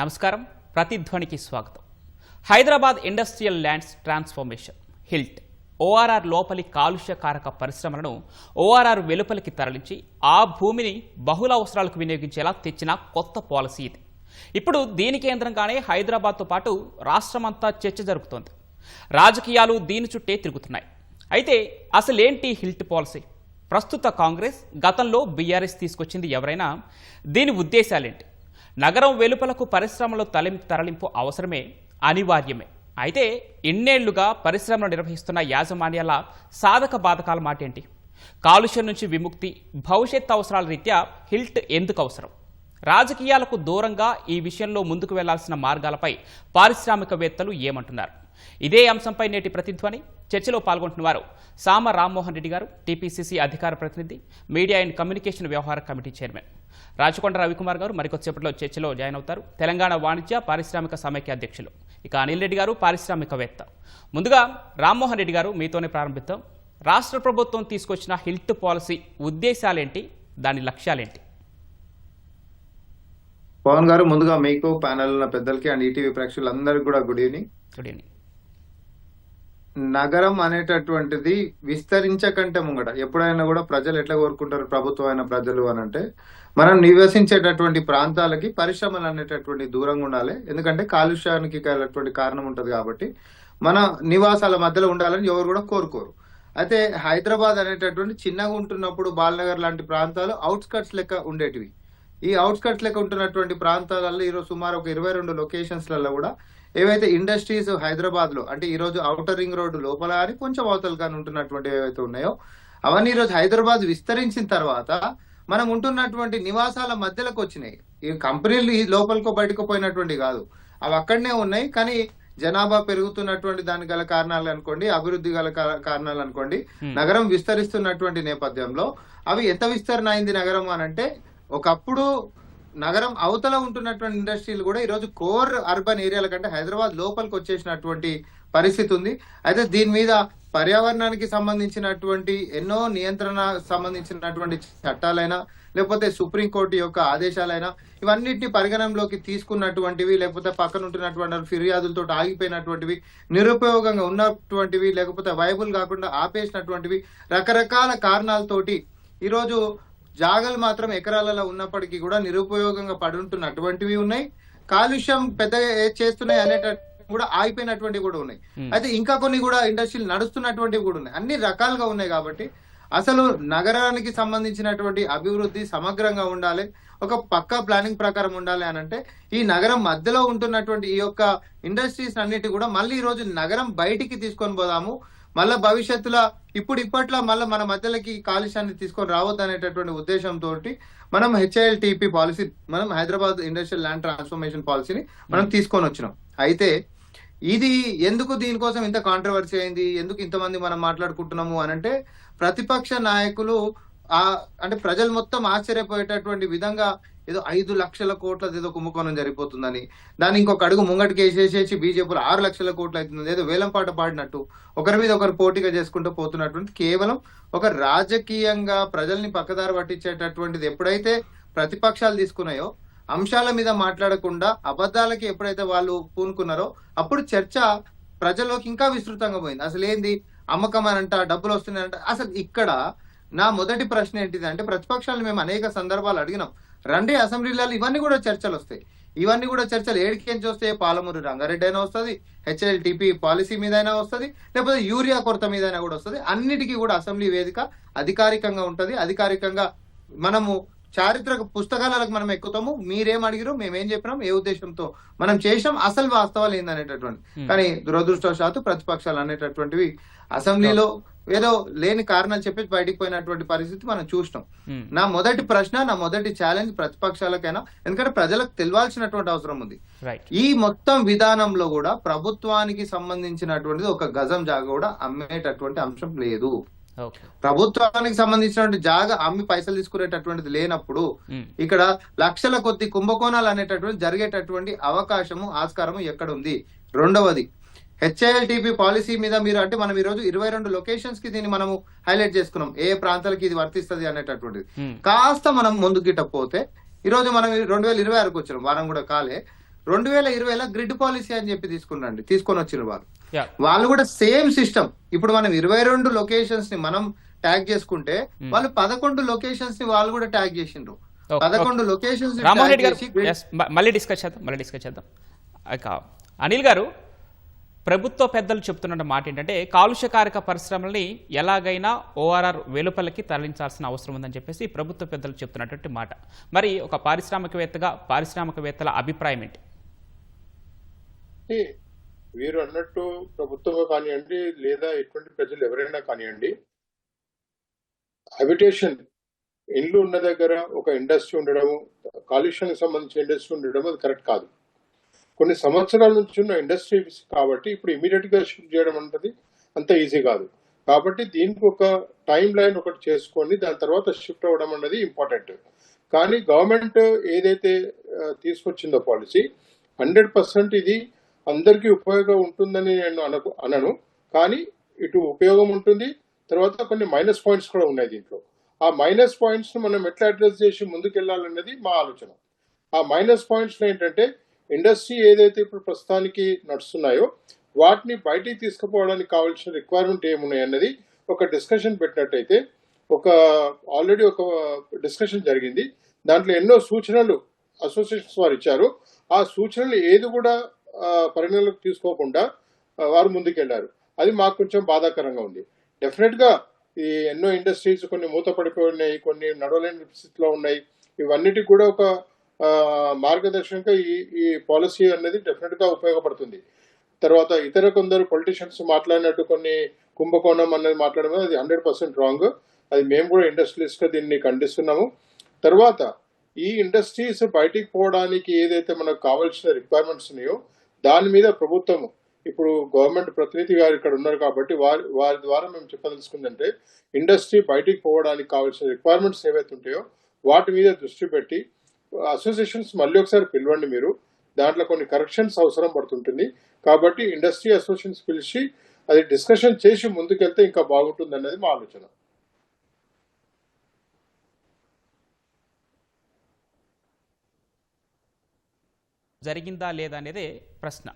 నమస్కారం ప్రతిధ్వనికి స్వాగతం. Hyderabad industrial lands transformation HILT ORR లోపలి కాలుష్యకారక పరిశ్రమలను ఓఆర్ఆర్ వెలుపలికి తరలించి ఆ భూమిని బహుళ అవసరాలకు వినియోగించేలా తెచ్చిన కొత్త పాలసీ ఇది. ఇప్పుడు దీని కేంద్రంగానే హైదరాబాద్తో పాటు రాష్ట్రమంతా చర్చ జరుగుతోంది. రాజకీయాలు దీని చుట్టే తిరుగుతున్నాయి. అయితే అసలేంటి హిల్ట్ పాలసీ? ప్రస్తుత కాంగ్రెస్, గతంలో బీఆర్ఎస్ తీసుకొచ్చింది ఎవరైనా? దీని ఉద్దేశాలేంటి? నగరం వెలుపలకు పరిశ్రమల తరలింపు అవసరమే, అనివార్యమే. అయితే ఇన్నేళ్లుగా పరిశ్రమలు నిర్వహిస్తున్న యాజమాన్యాల సాధక బాధకాల మాట ఏంటి? కాలుష్యం నుంచి విముక్తి, భవిష్యత్ అవసరాల రీత్యా హిల్ట్ ఎందుకు అవసరం? రాజకీయాలకు దూరంగా ఈ విషయంలో ముందుకు వెళ్లాల్సిన మార్గాలపై పారిశ్రామికవేత్తలు ఏమంటున్నారు? ఇదే అంశంపై నేటి ప్రతిధ్వని చర్చలో పాల్గొంటున్న వారు సామ రామ్మోహన్ రెడ్డి గారు, టీపీసీసీ అధికార ప్రతినిధి, మీడియా అండ్ కమ్యూనికేషన్ వ్యవహార కమిటీ చైర్మన్. రాచకొండ రవికుమార్ గారు మరికొద్దిసేపట్లో చర్చలో జాయిన్ అవుతారు. తెలంగాణ వాణిజ్య పారిశ్రామిక సమైక్య అధ్యక్షులు. ఇక అనిల్ రెడ్డి గారు పారిశ్రామికవేత్త. ముందుగా రామ్మోహన్ రెడ్డి గారు మీతోనే ప్రారంభిద్దాం. రాష్ట్ర ప్రభుత్వం తీసుకొచ్చిన హిల్ట్ పాలసీ ఉద్దేశాలేంటి, దాని లక్ష్యాలేంటి? పవన్ గారు, ముందుగా మీకు, ప్యానెల్ ఉన్న పెద్దలకి అండ్ ఈటీవీ ప్రేక్షకులందరికీ కూడా గుడ్ ఈవినింగ్. Good evening. నగరం అనేటటువంటిది విస్తరించకంటే ముంగట ఎప్పుడైనా కూడా ప్రజలు ఎట్లా కోరుకుంటారు, ప్రభుత్వం అయిన ప్రజలు అని అంటే మనం నివసించేటటువంటి ప్రాంతాలకి పరిశ్రమలు అనేటటువంటి దూరంగా ఉండాలి. ఎందుకంటే కాలుష్యానికి కారణం ఉంటది కాబట్టి మన నివాసాల మధ్యలో ఉండాలని ఎవరు కూడా కోరుకోరు. అయితే హైదరాబాద్ అనేటటువంటి చిన్నగా ఉంటున్నప్పుడు బాలనగర్ లాంటి ప్రాంతాలు అవుట్స్కట్స్ లెక్క ఉండేటివి. ఈ అవుట్స్కట్స్ లెక్క ఉంటున్నటువంటి ప్రాంతాలలో ఈరోజు సుమారు ఒక 22 లొకేషన్స్లలో కూడా ఏవైతే ఇండస్ట్రీస్ హైదరాబాద్ లో, అంటే ఈ రోజు ఔటర్ రింగ్ రోడ్డు లోపల కానీ కొంచెం అవతల కానీ ఉంటున్నటువంటి ఏవైతే ఉన్నాయో అవన్నీ ఈ రోజు హైదరాబాద్ విస్తరించిన తర్వాత మనం ఉంటున్నటువంటి నివాసాల మధ్యలోకి వచ్చినాయి. ఈ కంపెనీలు ఈ లోపలికో బయటకు పోయినటువంటి కాదు, అవి అక్కడనే ఉన్నాయి. కానీ జనాభా పెరుగుతున్నటువంటి దానికి గల కారణాలు అనుకోండి, అభివృద్ధి గల కారణాలు అనుకోండి, నగరం విస్తరిస్తున్నటువంటి నేపథ్యంలో అవి ఎంత విస్తరణ అయింది నగరం అని అంటే, ఒకప్పుడు నగరం అవతల ఉంటున్నటువంటి ఇండస్ట్రీలు కూడా ఈరోజు కోర్ అర్బన్ ఏరియాల కంటే హైదరాబాద్ లోపలికి వచ్చేసినటువంటి పరిస్థితి ఉంది. అయితే దీని మీద పర్యావరణానికి సంబంధించినటువంటి ఎన్నో నియంత్రణ సంబంధించినటువంటి చట్టాలైనా, లేకపోతే సుప్రీంకోర్టు యొక్క ఆదేశాలైనా ఇవన్నిటిని పరిగణనలోకి తీసుకున్నటువంటివి, లేకపోతే పక్కన ఉంటున్నటువంటి ఫిర్యాదులతో ఆగిపోయినటువంటివి, నిరుపయోగంగా ఉన్నటువంటివి, లేకపోతే వైబుల్ కాకుండా ఆపేసినటువంటివి, రకరకాల కారణాలతోటి ఈరోజు జాగలు మాత్రం ఎకరాలలో ఉన్నప్పటికీ కూడా నిరుపయోగంగా పడుంటున్నటువంటివి ఉన్నాయి. కాలుష్యం పెద్దగా చేస్తున్నాయి అనేటటువంటి కూడా ఆగిపోయినటువంటివి కూడా ఉన్నాయి. అయితే ఇంకా కొన్ని కూడా ఇండస్ట్రీలు నడుస్తున్నటువంటివి కూడా ఉన్నాయి. అన్ని రకాలుగా ఉన్నాయి. కాబట్టి అసలు నగరానికి సంబంధించినటువంటి అభివృద్ధి సమగ్రంగా ఉండాలి, ఒక పక్కా ప్లానింగ్ ప్రకారం ఉండాలి అని అంటే ఈ నగరం మధ్యలో ఉంటున్నటువంటి ఈ యొక్క ఇండస్ట్రీస్ అన్నిటి కూడా మళ్ళీ ఈ రోజు నగరం బయటికి తీసుకొని పోదాము, మళ్ళీ భవిష్యత్తులో ఇప్పట్లో మళ్ళీ మన మధ్యలోకి కాలుష్యాన్ని తీసుకొని రావద్దు అనేటటువంటి ఉద్దేశంతో మనం HILTP పాలసీ, మనం హైదరాబాద్ ఇండస్ట్రియల్ ల్యాండ్ ట్రాన్స్ఫర్మేషన్ పాలసీని మనం తీసుకొని వచ్చినాం. అయితే ఇది ఎందుకు దీనికోసం ఇంత కాంట్రవర్సీ అయింది, ఎందుకు ఇంతమంది మనం మాట్లాడుకుంటున్నాము అని అంటే, ప్రతిపక్ష నాయకులు అంటే ప్రజలు మొత్తం ఆశ్చర్యపోయేటటువంటి విధంగా ఏదో 5 లక్షల కోట్ల ఏదో కుంభకోణం జరిగిపోతుందని, దాన్ని ఇంకొక అడుగు ముంగటికి వేసేసేసి బీజేపీలో 6 లక్షల కోట్లు అవుతుంది, ఏదో వేలం పాట పాడినట్టు ఒకరి మీద ఒకరు పోటీగా చేసుకుంటూ పోతున్నటువంటి కేవలం ఒక రాజకీయంగా ప్రజల్ని పక్కదారి పట్టించేటటువంటిది ఎప్పుడైతే ప్రతిపక్షాలు తీసుకున్నాయో, అంశాల మీద మాట్లాడకుండా అబద్ధాలకి ఎప్పుడైతే వాళ్ళు పూనుకున్నారో అప్పుడు చర్చ ప్రజల్లోకి ఇంకా విస్తృతంగా పోయింది. అసలు ఏంది అమ్మకం అనంట, డబ్బులు వస్తున్నాయంట. అసలు ఇక్కడ నా మొదటి ప్రశ్న ఏంటిది అంటే, ప్రతిపక్షాలను మేము అనేక సందర్భాలు అడిగినాం, రండి అసెంబ్లీలలో ఇవన్నీ కూడా చర్చలు వస్తాయి. ఇవన్నీ కూడా చర్చలు ఏడికేంచి వస్తాయి? పాలమూరు రంగారెడ్డి అయినా వస్తుంది, HILTP పాలసీ మీద అయినా వస్తుంది, లేకపోతే యూరియా కొరత మీద అయినా కూడా వస్తుంది. అన్నిటికీ కూడా అసెంబ్లీ వేదిక అధికారికంగా ఉంటది. అధికారికంగా మనము చారిత్రక పుస్తకాలకు మనం ఎక్కుతాము. మీరేం అడిగిరు, మేమేం చెప్పినాం, ఏ ఉద్దేశంతో మనం చేసాం, అసలు వాస్తవాలు ఏందనేటటువంటి. కానీ దురదృష్టవశాత్తు ప్రతిపక్షాలు అనేటటువంటివి అసెంబ్లీలో ఏదో లేని కారణాలు చెప్పి బయటికి పోయినటువంటి పరిస్థితి మనం చూసినాం. నా మొదటి ప్రశ్న, నా మొదటి ఛాలెంజ్ ప్రతిపక్షాలకైనా, ఎందుకంటే ప్రజలకు తెలియాల్సినటువంటి అవసరం ఉంది. ఈ మొత్తం విధానంలో కూడా ప్రభుత్వానికి సంబంధించినటువంటిది ఒక గజం జాగా కూడా అమ్మేటటువంటి అంశం లేదు. ప్రభుత్వానికి సంబంధించినటువంటి జాగా అమ్మి పైసలు తీసుకునేటటువంటిది లేనప్పుడు ఇక్కడ లక్షల కొద్ది కుంభకోణాలు అనేటటువంటి జరిగేటటువంటి అవకాశము, ఆస్కారము ఎక్కడ ఉంది? రెండవది, HILTP పాలసీ మీద మీరు అంటే మనం ఈ రోజు 22 లొకేషన్స్ కి దీన్ని మనము హైలైట్ చేసుకున్నాం, ఏ ప్రాంతాలకి ఇది వర్తిస్తుంది అనేటటువంటిది. కాస్త మనం ముందుకు గిట్టపోతే ఈ రోజు మనం 2026కి వచ్చాం, వారం కూడా కాలే, 2020లో గ్రిడ్ పాలసీ అని చెప్పి తీసుకొని వచ్చిన వాళ్ళు Yeah. వాళ్ళు కూడా సేమ్ సిస్టమ్. ఇప్పుడు మనం 22 లొకేషన్స్ ని మనం ట్యాగ్ చేసుకుంటే వాళ్ళు 11 లొకేషన్స్ ని వాళ్ళు కూడా ట్యాగ్ చేసిండ్రు. 11 లొకేషన్స్ రామ్మోహన్ రెడ్డి గారు yes, మళ్ళీ డిస్కస్ చేద్దాం. ఇక అనిల్ గారు, ప్రభుత్వ పెద్దలు చెప్తున్న మాట ఏంటంటే కాలుష్యకారక పరిశ్రమల్ని ఎలాగైనా ఓఆర్ఆర్ వెలుపలకి తరలించాల్సిన అవసరం ఉందని చెప్పేసి ప్రభుత్వ పెద్దలు చెప్తున్నటువంటి మాట. మరి ఒక పారిశ్రామికవేత్తల అభిప్రాయం ఏంటి? వీరు అన్నట్టు ప్రభుత్వం కానివ్వండి లేదా ఎటువంటి ప్రజలు ఎవరైనా కానివ్వండి, హ్యాబిటేషన్ ఇల్లు ఉన్న దగ్గర ఒక ఇండస్ట్రీ ఉండడము, కాలుష్యానికి సంబంధించిన ఇండస్ట్రీ ఉండడం అది కరెక్ట్ కాదు. కొన్ని సంవత్సరాల నుంచి ఉన్న ఇండస్ట్రీస్ కాబట్టి ఇప్పుడు ఇమీడియట్ గా షిఫ్ట్ చేయడం అనేది అంత ఈజీ కాదు. కాబట్టి దీనికి ఒక టైం లైన్ ఒకటి చేసుకొని దాని తర్వాత షిఫ్ట్ అవ్వడం అనేది ఇంపార్టెంట్. కానీ గవర్నమెంట్ ఏదైతే తీసుకొచ్చిందో పాలసీ 100% ఇది అందరికీ ఉపయోగం ఉంటుందని నేను అనను. కానీ ఇటు ఉపయోగం ఉంటుంది, తర్వాత కొన్ని మైనస్ పాయింట్స్ కూడా ఉన్నాయి దీంట్లో. ఆ మైనస్ పాయింట్స్ ను మనం ఎట్లా అడ్రస్ చేసి ముందుకెళ్లాలన్నది మా ఆలోచన. ఆ మైనస్ పాయింట్స్ ఏంటంటే ఇండస్ట్రీ ఏదైతే ఇప్పుడు ప్రస్తుతానికి నడుస్తున్నాయో వాటిని బయటికి తీసుకుపోవడానికి కావాల్సిన రిక్వైర్మెంట్ ఏమున్నాయి అన్నది ఒక డిస్కషన్ పెట్టినట్టయితే, ఆల్రెడీ ఒక డిస్కషన్ జరిగింది. దాంట్లో ఎన్నో సూచనలు అసోసియేషన్స్ వారు ఇచ్చారు. ఆ సూచనలు ఏది కూడా పరిగణలోకి తీసుకోకుండా వారు ముందుకెళ్లారు. అది మాకు కొంచెం బాధాకరంగా ఉంది. డెఫినెట్ గా ఈ ఎన్నో ఇండస్ట్రీస్ కొన్ని మూతపడిపోయినాయి, కొన్ని నడవలేని స్థితిలో ఉన్నాయి. ఇవన్నిటికి కూడా ఒక మార్గదర్శకంగా ఈ పాలసీ అనేది డెఫినెట్ గా ఉపయోగపడుతుంది. తర్వాత ఇతర కొందరు పొలిటీషియన్స్ మాట్లాడినట్టు కొన్ని కుంభకోణం అనేది మాట్లాడడం అది 100% రాంగ్. అది మేము కూడా ఇండస్ట్రియలిస్ట్ గా దీన్ని ఖండిస్తున్నాము. తర్వాత ఈ ఇండస్ట్రీస్ బయటికి పోవడానికి ఏదైతే మనకు కావాల్సిన రిక్వైర్మెంట్స్ ఉన్నాయో దాని మీద ప్రభుత్వము, ఇప్పుడు గవర్నమెంట్ ప్రతినిధి గారు ఇక్కడ ఉన్నారు కాబట్టి వారి ద్వారా మేము చెప్పదలుచుకుందంటే, ఇండస్ట్రీ బయటికి పోవడానికి కావాల్సిన రిక్వైర్మెంట్స్ ఏవైతే ఉంటాయో వాటి మీద దృష్టి పెట్టి అసోసియేషన్స్ మళ్ళీ ఒకసారి పిలవండి. మీరు దాంట్లో కొన్ని కరెక్షన్స్ అవసరం పడుతుంటుంది కాబట్టి ఇండస్ట్రీ అసోసియేషన్స్ పిలిచి అది డిస్కషన్ చేసి ముందుకెళ్తే ఇంకా బాగుంటుంది అన్నది మా ఆలోచన. జరిగిందా లేదా అనేదే ప్రశ్న.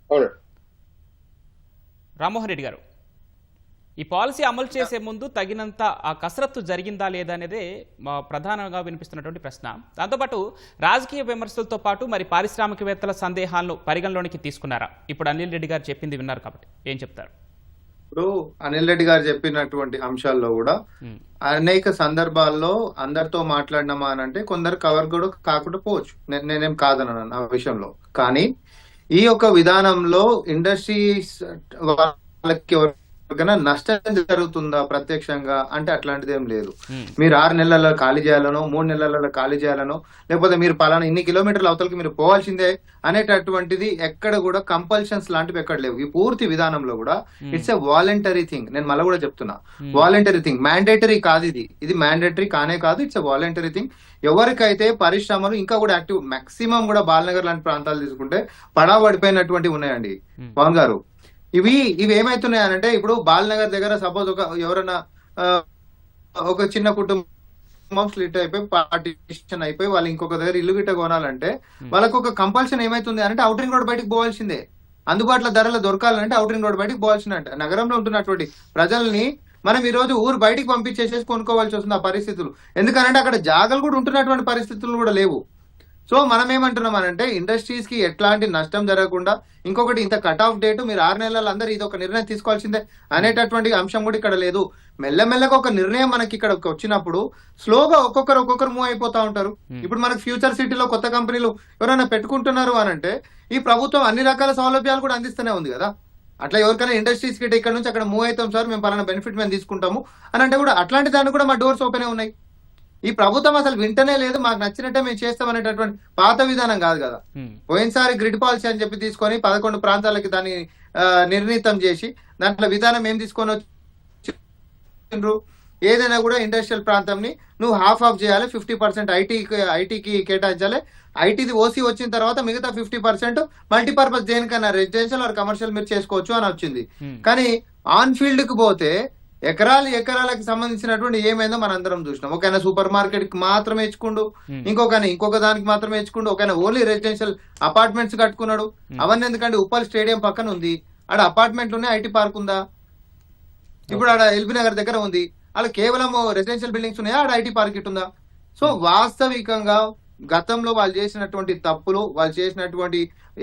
అవునండి. రామ్మోహన్ రెడ్డి గారు, ఈ పాలసీ అమలు చేసే ముందు తగినంత ఆ కసరత్తు జరిగిందా లేదా అనేదే ప్రధానంగా వినిపిస్తున్నటువంటి ప్రశ్న. దాంతోపాటు రాజకీయ విమర్శలతో పాటు మరి పారిశ్రామికవేత్తల సందేహాలను పరిగణలోనికి తీసుకున్నారా? ఇప్పుడు అనిల్ రెడ్డి గారు చెప్పింది విన్నారు కాబట్టి ఏం చెప్తారు? ఇప్పుడు అనిల్ రెడ్డి గారు చెప్పినటువంటి అంశాల్లో కూడా అనేక సందర్భాల్లో అందరితో మాట్లాడినామా అని అంటే కొందరు కవర్ కూడా కాకుండా పోవచ్చు, నేనేం కాదన్నాను ఆ విషయంలో. కానీ ఈ యొక్క విధానంలో ఇండస్ట్రీస్ వాళ్ళకి ఎవరికైనా నష్టం జరుగుతుందా ప్రత్యక్షంగా అంటే అట్లాంటిది ఏం లేదు. మీరు 6 నెలల్లో ఖాళీ చేయాలనో 3 నెలలలో ఖాళీ చేయాలనో లేకపోతే మీరు పలానా ఇన్ని కిలోమీటర్ల అవతలకి మీరు పోవాల్సిందే అనేటటువంటిది ఎక్కడ కూడా కంపల్షన్స్ లాంటివి ఎక్కడ లేవు. ఈ పూర్తి విధానంలో కూడా ఇట్స్ ఎ వాలంటరీ థింగ్. నేను మళ్ళీ కూడా చెప్తున్నా, వాలంటరీ థింగ్, మ్యాండేటరీ కాదు. ఇది మ్యాండేటరీ కానే కాదు, ఇట్స్ ఎ వాలంటరీ థింగ్. ఎవరికైతే పరిశ్రమలు ఇంకా కూడా యాక్టివ్, మాక్సిమం కూడా బాలనగర్ లాంటి ప్రాంతాలు తీసుకుంటే పడిపోయినటువంటివి ఉన్నాయండి పవన్ గారు. ఇవి ఏమైతున్నాయనంటే ఇప్పుడు బాలనగర్ దగ్గర సపోజ్ ఎవరైనా ఒక చిన్న కుటుంబం స్ప్లిట్ అయిపోయి పార్టీషన్ అయిపోయి వాళ్ళు ఇంకొక దగ్గర ఇల్లు గిట్ట కొనాలంటే వాళ్ళకు ఒక కంపల్షన్ ఏమైతుంది అంటే అవుట్ రింగ్ రోడ్ బయటకు పోవాల్సిందే. అందుబాటులో ధరలు దొరకాలంటే అవుట్ రింగ్ రోడ్ బయటకు పోవాల్సిందంటే నగరంలో ఉంటున్నటువంటి ప్రజల్ని మనం ఈ రోజు ఊరు బయటికి పంపించేసేసి కొనుక్కోవాల్సి వస్తుంది ఆ పరిస్థితులు. ఎందుకంటే అక్కడ జాగాలు కూడా ఉంటున్నటువంటి పరిస్థితులు కూడా లేవు. సో మనం ఏమంటున్నాం అనంటే ఇండస్ట్రీస్ కి ఎట్లాంటి నష్టం జరగకుండా, ఇంకొకటి ఇంత కట్ ఆఫ్ డేట్ మీరు 6 నెలలు అందరూ ఇది ఒక నిర్ణయం తీసుకోవాల్సిందే అనేటటువంటి అంశం కూడా ఇక్కడ లేదు. మెల్లమెల్లగా ఒక నిర్ణయం మనకి ఇక్కడ వచ్చినప్పుడు స్లోగా ఒక్కొక్కరు మూవ్ అయిపోతా ఉంటారు. ఇప్పుడు మనకి ఫ్యూచర్ సిటీలో కొత్త కంపెనీలు ఎవరైనా పెట్టుకుంటున్నారు అనంటే ఈ ప్రభుత్వం అన్ని రకాల సౌలభ్యాలు కూడా అందిస్తూనే ఉంది కదా. అట్లా ఎవరికైనా ఇండస్ట్రీస్ కి ఇక్కడ నుంచి అక్కడ మూవ్ అవుతాం సార్, మేము పలానా బెనిఫిట్ మేము తీసుకుంటాము అని అంటే కూడా అట్లాంటి దాన్ని కూడా మా డోర్స్ ఓపెన్ ఉన్నాయి. ఈ ప్రభుత్వం అసలు వింటనే లేదు, మాకు నచ్చినట్టే మేము చేస్తాం అనేటటువంటి పాత విధానం కాదు కదా. పోయినసారి గ్రిడ్ పాలసీ అని చెప్పి తీసుకొని 11 ప్రాంతాలకి దాన్ని నిర్ణీతం చేసి దాంట్లో విధానం ఏం తీసుకొని వచ్చిండ్రు, ఏదైనా కూడా ఇండస్ట్రియల్ ప్రాంతంని నువ్వు హాఫ్ చేయాలి, 50% ఐటీకి కేటాయించాలి. ఐటీది ఓసీ వచ్చిన తర్వాత మిగతా 50% మల్టీపర్పస్ దేనికైనా రెసిడెన్షియల్ ఆర్ కమర్షియల్ మీరు చేసుకోవచ్చు అని వచ్చింది. కానీ ఆన్ ఫీల్డ్ కి పోతే ఎకరాలకు సంబంధించినటువంటి ఏమైందో మనం అందరం చూసినాం. ఒక ఆయన సూపర్ మార్కెట్ కి మాత్రమే ఇచ్చుకుండు, ఇంకొక దానికి మాత్రమే ఇచ్చుకుండు, ఒక ఆయన ఓన్లీ రెసిడెన్షియల్ అపార్ట్మెంట్స్ కట్టుకున్నాడు. అవన్నీ ఎందుకంటే ఉప్పల్ స్టేడియం పక్కన ఉంది, ఆడ అపార్ట్మెంట్లు ఉన్నాయి, ఐటీ పార్క్ ఉందా? ఇప్పుడు ఆడ ఎల్బీ నగర్ దగ్గర ఉంది, ఆడ కేవలం రెసిడెన్షియల్ బిల్డింగ్స్ ఉన్నాయా, ఆడ ఐటీ పార్క్ ఉందా? సో వాస్తవికంగా గతంలో వాళ్ళు చేసినటువంటి తప్పులు, వాళ్ళు చేసినటువంటి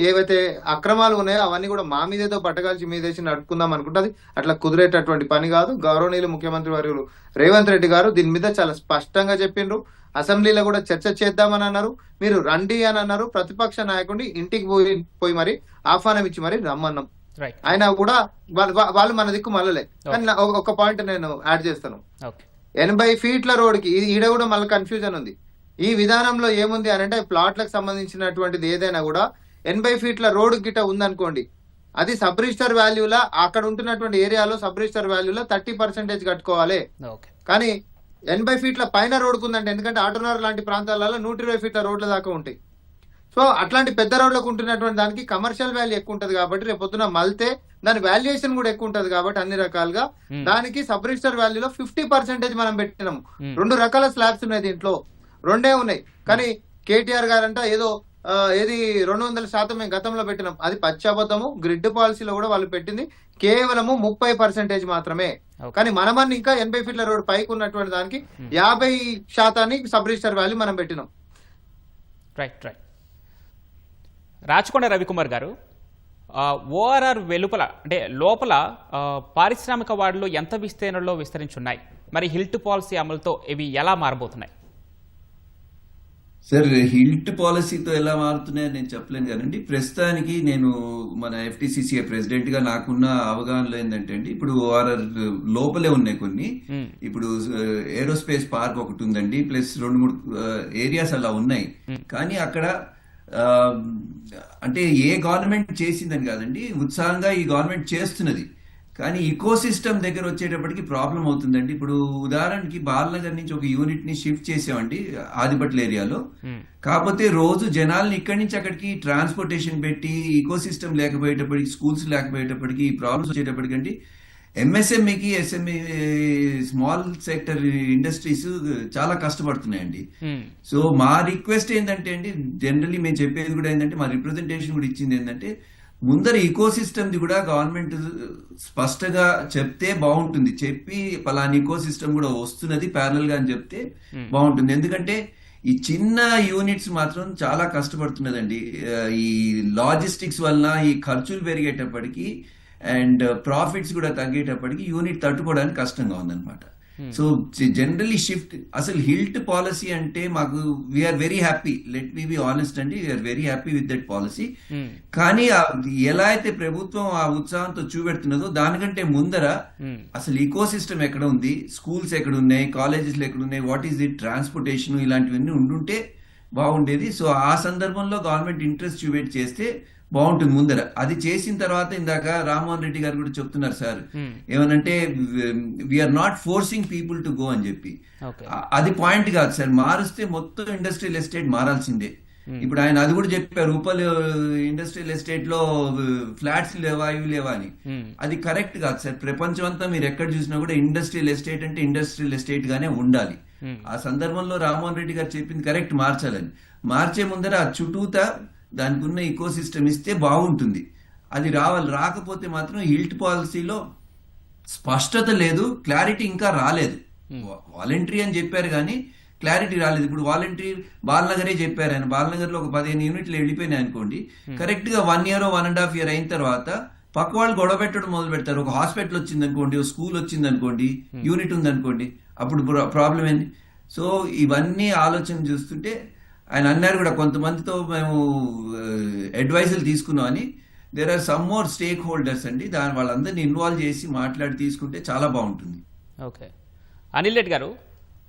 ఏవైతే అక్రమాలు ఉన్నాయో అవన్నీ కూడా మా మీదేదో పట్టగాల్చి మీదేసి నడుపుకుందాం అనుకుంటుంది. అట్లా కుదిరేటటువంటి పని కాదు. గౌరవనీయులు ముఖ్యమంత్రి వర్యులు రేవంత్ రెడ్డి గారు దీని మీద చాలా స్పష్టంగా చెప్పిండ్రు. అసెంబ్లీలో కూడా చర్చ చేద్దామని అన్నారు, మీరు రండి అని అన్నారు. ప్రతిపక్ష నాయకుడిని ఇంటికి పోయి మరి ఆహ్వానం ఇచ్చి మరి రమ్మన్నాం. ఆయన కూడా వాళ్ళు మన దిక్కు మళ్ళలే. కానీ ఒక పాయింట్ నేను యాడ్ చేస్తాను. 80 ఫీట్ల రోడ్కి ఈడ కూడా మళ్ళీ కన్ఫ్యూజన్ ఉంది. ఈ విధానంలో ఏముంది అని అంటే ప్లాట్లకు సంబంధించినటువంటిది ఏదైనా కూడా 80 ఫీట్ల రోడ్ గిట్ట ఉందనుకోండి, అది సబ్ రిజిస్టర్ వాల్యూలా అక్కడ ఉంటున్నటువంటి ఏరియాలో సబ్ రిజిస్టర్ వాల్యూలో 30% కట్టుకోవాలి. కానీ 80 ఫీట్ల పైన రోడ్కు ఉందంటే, ఎందుకంటే ఆటోనగర్ లాంటి ప్రాంతాలలో 120 ఫీట్ల రోడ్ల దాకా ఉంటాయి. సో అట్లాంటి పెద్ద రోడ్లకు ఉంటున్నటువంటి దానికి కమర్షియల్ వాల్యూ ఎక్కువ ఉంటది కాబట్టి రేపు పొద్దున మల్తే దాని వాల్యుయేషన్ కూడా ఎక్కువ ఉంటది కాబట్టి అన్ని రకాలుగా దానికి సబ్ రిజిస్టర్ వాల్యూలో 50% మనం పెట్టినాము. 2 రకాల స్లాబ్స్ ఉన్నాయి, దీంట్లో 2 ఉన్నాయి. కానీ కేటీఆర్ గారంట ఏది 200% మేము గతంలో పెట్టినాం, అది పచ్చాబద్ధము. గ్రిడ్ పాలసీలో కూడా వాళ్ళు పెట్టింది కేవలము 30% మాత్రమే. కానీ మనమన్ని ఇంకా 80 ఫీట్ల రోడ్ పైకి ఉన్నటువంటి దానికి 50% సబ్ రిజిస్టర్ వాల్యూ మనం పెట్టినాం. రైట్. రాచకొండ రవికుమార్ గారు, ఓఆర్ఆర్ వెలుపల అంటే లోపల పారిశ్రామిక వార్డులు ఎంత విస్తీర్ణంలో విస్తరించున్నాయి? మరి హిల్ట్ పాలసీ అమలుతో ఇవి ఎలా మారబోతున్నాయి? సార్, హిల్ట్ పాలసీతో ఎలా మారుతున్నాయని నేను చెప్పలేను కానండి. ప్రస్తుతానికి నేను మన ఎఫ్టీసీసీఏ ప్రెసిడెంట్ గా నాకున్న అవగాహనలో ఏంటంటే అండి, ఇప్పుడు ఓఆర్ఆర్ లోపలే ఉన్నాయి కొన్ని. ఇప్పుడు ఏరోస్పేస్ పార్క్ ఒకటి ఉందండి, ప్లస్ 2-3 ఏరియాస్ అలా ఉన్నాయి. కానీ అక్కడ అంటే ఏ గవర్నమెంట్ చేసిందని కాదండి, ఉత్సాహంగా ఈ గవర్నమెంట్ చేస్తున్నది. కానీ ఈకో సిస్టమ్ దగ్గర వచ్చేటప్పటికి ప్రాబ్లం అవుతుందండి. ఇప్పుడు ఉదాహరణకి బాలనగర్ నుంచి ఒక యూనిట్ ని షిఫ్ట్ చేసామండి ఆదిపట్ల ఏరియాలో. కాకపోతే రోజు జనాల్ని ఇక్కడి నుంచి అక్కడికి ట్రాన్స్పోర్టేషన్ పెట్టి ఈకో సిస్టమ్ లేకపోయేటప్పటికి, స్కూల్స్ లేకపోయేటప్పటికి, ఈ ప్రాబ్లమ్స్ వచ్చేటప్పటికండి ఎంఎస్ఎంఈకి, ఎస్ఎంఈ స్మాల్ సెక్టర్ ఇండస్ట్రీస్ చాలా కష్టపడుతున్నాయండి. సో మా రిక్వెస్ట్ ఏంటంటే అండి, జనరల్లీ మేము చెప్పేది కూడా ఏంటంటే, మా రిప్రజెంటేషన్ కూడా ఇచ్చింది ఏంటంటే, ముందర ఈకో సిస్టమ్ ది కూడా గవర్నమెంట్ స్పష్టంగా చెప్తే బాగుంటుంది. చెప్పి పలానా ఈకో సిస్టమ్ కూడా వస్తున్నది ప్యారల్ గా అని చెప్తే బాగుంటుంది. ఎందుకంటే ఈ చిన్న యూనిట్స్ మాత్రం చాలా కష్టపడుతున్నదండి. ఈ లాజిస్టిక్స్ వలన ఈ ఖర్చులు పెరిగేటప్పటికి అండ్ ప్రాఫిట్స్ కూడా తగ్గేటప్పటికి యూనిట్ తట్టుకోవడానికి కష్టంగా ఉందన్నమాట. సో జనరలీ షిఫ్ట్ అసలు హిల్ట్ పాలసీ అంటే మాకు we're very happy, let me be honest అండి, we're very happy with that policy. కానీ ఎలా అయితే ప్రభుత్వం ఆ ఉత్సాహంతో చూపెడుతున్నదో దానికంటే ముందర అసలు ఈకో సిస్టమ్ ఎక్కడ ఉంది, స్కూల్స్ ఎక్కడ ఉన్నాయి, కాలేజెస్ ఎక్కడ ఉన్నాయి, వాట్ ఈస్ ది ట్రాన్స్పోర్టేషన్, ఇలాంటివన్నీ ఉండుంటే బాగుండేది. సో ఆ సందర్భంలో గవర్నమెంట్ ఇంట్రెస్ట్ చూపెట్టి చేస్తే బాగుంటుంది ముందర. అది చేసిన తర్వాత ఇందాక రామ్మోహన్ రెడ్డి గారు కూడా చెప్తున్నారు సార్, ఏమనంటే we are not forcing people to go అని చెప్పి. అది పాయింట్ కాదు సార్, మారుస్తే మొత్తం ఇండస్ట్రియల్ ఎస్టేట్ మారాల్సిందే. ఇప్పుడు ఆయన అది కూడా చెప్పారు, రూపాయలు ఇండస్ట్రియల్ ఎస్టేట్ లో ఫ్లాట్స్ లేవా, ఇవి లేవా అని. అది కరెక్ట్ కాదు సార్. ప్రపంచం అంతా మీరు ఎక్కడ చూసినా కూడా ఇండస్ట్రియల్ ఎస్టేట్ అంటే ఇండస్ట్రియల్ ఎస్టేట్ గానే ఉండాలి. ఆ సందర్భంలో రామ్మోహన్ రెడ్డి గారు చెప్పింది కరెక్ట్, మార్చాలని. మార్చే ముందర ఆ చుట్టూతా దానికి ఉన్న ఈకో సిస్టమ్ ఇస్తే బాగుంటుంది. అది రాకపోతే మాత్రం హిల్ట్ పాలసీలో స్పష్టత లేదు, క్లారిటీ ఇంకా రాలేదు. వాలంటరీ అని చెప్పారు కానీ క్లారిటీ రాలేదు. ఇప్పుడు వాలంటరీ బాలనగరే చెప్పారు, ఆయన బాలనగర్ లో ఒక 15 యూనిట్లు వెళ్ళిపోయినాయి అనుకోండి, కరెక్ట్ గా 1 year 1.5 year అయిన తర్వాత పక్క వాళ్ళు గొడవ పెట్టడం మొదలు పెడతారు. ఒక హాస్పిటల్ వచ్చింది అనుకోండి, ఒక స్కూల్ వచ్చింది అనుకోండి, యూనిట్ ఉంది అనుకోండి, అప్పుడు ప్రాబ్లం ఏంది? సో ఇవన్నీ ఆలోచన చూస్తుంటే ఆయన అన్నారు కూడా, కొంతమందితో మేము అడ్వైజులు తీసుకున్నామని. There are some more stakeholders అండి, దాని వాళ్ళందరినీ ఇన్వాల్వ్ చేసి మాట్లాడి తీసుకుంటే చాలా బాగుంటుంది. ఓకే, అనిల్ రెడ్డి గారు,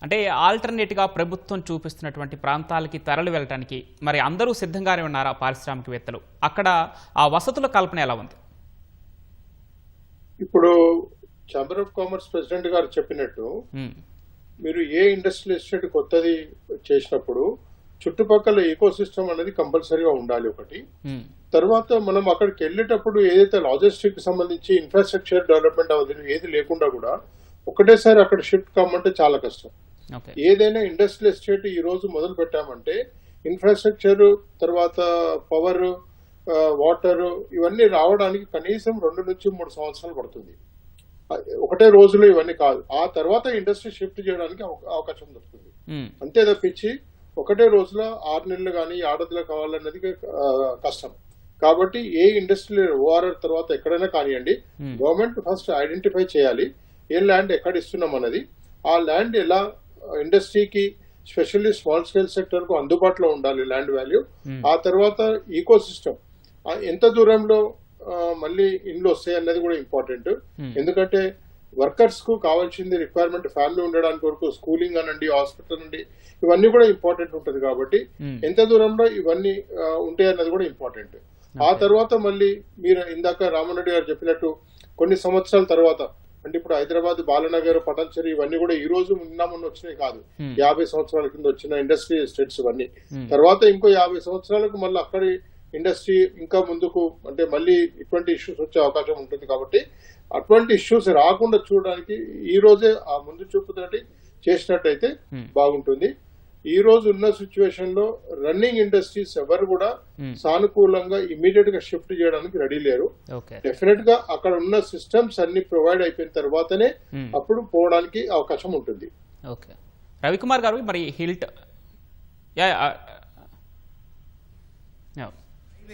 అంటే ఆల్టర్నేట్గా ప్రభుత్వం చూపిస్తున్నటువంటి ప్రాంతాలకి తరలి వెళ్ళడానికి మరి అందరూ సిద్ధంగానే ఉన్నారా పారిశ్రామికవేత్తలు? అక్కడ ఆ వసతుల కల్పన ఎలా ఉంది? ఇప్పుడు ఛాంబర్ ఆఫ్ కామర్స్ ప్రెసిడెంట్ గారు చెప్పినట్టు, మీరు ఏ ఇండస్ట్రియల్ ఎస్టేట్ కొత్తది చేసినప్పుడు చుట్టుపక్కల ఈకో సిస్టమ్ అనేది కంపల్సరీగా ఉండాలి ఒకటి. తర్వాత మనం అక్కడికి వెళ్ళేటప్పుడు ఏదైతే లాజిస్టిక్ సంబంధించి ఇన్ఫ్రాస్ట్రక్చర్ డెవలప్మెంట్ అవుతుంది ఏది లేకుండా కూడా ఒకటేసారి అక్కడ షిఫ్ట్ కామంటే చాలా కష్టం. ఓకే. ఏదైనా ఇండస్ట్రియల్ ఎస్టేట్ ఈ రోజు మొదలు పెట్టామంటే ఇన్ఫ్రాస్ట్రక్చర్, తర్వాత పవర్, వాటర్ ఇవన్నీ రావడానికి కనీసం 2 నుంచి 3 సంవత్సరాలు పడుతుంది. ఒకటే రోజులో ఇవన్నీ కాదు. ఆ తర్వాత ఇండస్ట్రీ షిఫ్ట్ చేయడానికి అవకాశం దొరుకుతుంది. అంతే తప్పించి ఒకటే రోజులో 6 నెలలు కానీ 6 నెలలు కావాలన్నది కష్టం. కాబట్టి ఏ ఇండస్ట్రియల్ ఓఆర్ఆర్ తర్వాత ఎక్కడైనా కానివ్వండి, గవర్నమెంట్ ఫస్ట్ ఐడెంటిఫై చేయాలి ఏ ల్యాండ్ ఎక్కడ ఇస్తున్నాం అన్నది. ఆ ల్యాండ్ ఎలా ఇండస్ట్రీకి, స్పెషల్లీ స్మాల్ స్కేల్ సెక్టర్ కు అందుబాటులో ఉండాలి ల్యాండ్ వాల్యూ. ఆ తర్వాత ఈకో సిస్టమ్ ఎంత దూరంలో మళ్ళీ ఇండ్లు వస్తాయి అన్నది కూడా ఇంపార్టెంట్. ఎందుకంటే వర్కర్స్ కు కావాల్సింది రిక్వైర్మెంట్ ఫ్యామిలీ ఉండడానికి వరకు స్కూలింగ్ అనండి, హాస్పిటల్ అండి, ఇవన్నీ కూడా ఇంపార్టెంట్ ఉంటుంది. కాబట్టి ఎంత దూరంలో ఇవన్నీ ఉంటాయి అన్నది కూడా ఇంపార్టెంట్. ఆ తర్వాత మళ్ళీ మీరు ఇందాక రామరెడ్డి గారు చెప్పినట్టు కొన్ని సంవత్సరాల తర్వాత, అంటే ఇప్పుడు హైదరాబాద్, బాలనగర్, పటాన్చెరు ఇవన్నీ కూడా ఈ రోజు నిన్న మొన్న వచ్చినాయి కాదు, 50 సంవత్సరాల కింద వచ్చిన ఇండస్ట్రీ ఎస్టేట్స్ ఇవన్నీ. తర్వాత ఇంకో 50 సంవత్సరాలకు మళ్ళీ అక్కడి ఇండస్ట్రీ ఇంకా ముందుకు, అంటే మళ్ళీ ఇటువంటి ఇష్యూస్ వచ్చే అవకాశం ఉంటుంది. కాబట్టి అటువంటి ఇష్యూస్ రాకుండా చూడడానికి ఈ రోజే ఆ ముందు చూపుతోటి చేసినట్టయితే బాగుంటుంది. ఈ రోజు ఉన్న సిచ్యువేషన్ లో రన్నింగ్ ఇండస్ట్రీస్ ఎవరు కూడా సానుకూలంగా ఇమీడియట్ గా షిఫ్ట్ చేయడానికి రెడీ లేరు. డెఫినెట్ గా అక్కడ ఉన్న సిస్టమ్స్ అన్ని ప్రొవైడ్ అయిపోయిన తర్వాతనే అప్పుడు పోవడానికి అవకాశం ఉంటుంది. ఓకే, రవికుమార్ గారు, మరి హిల్ట్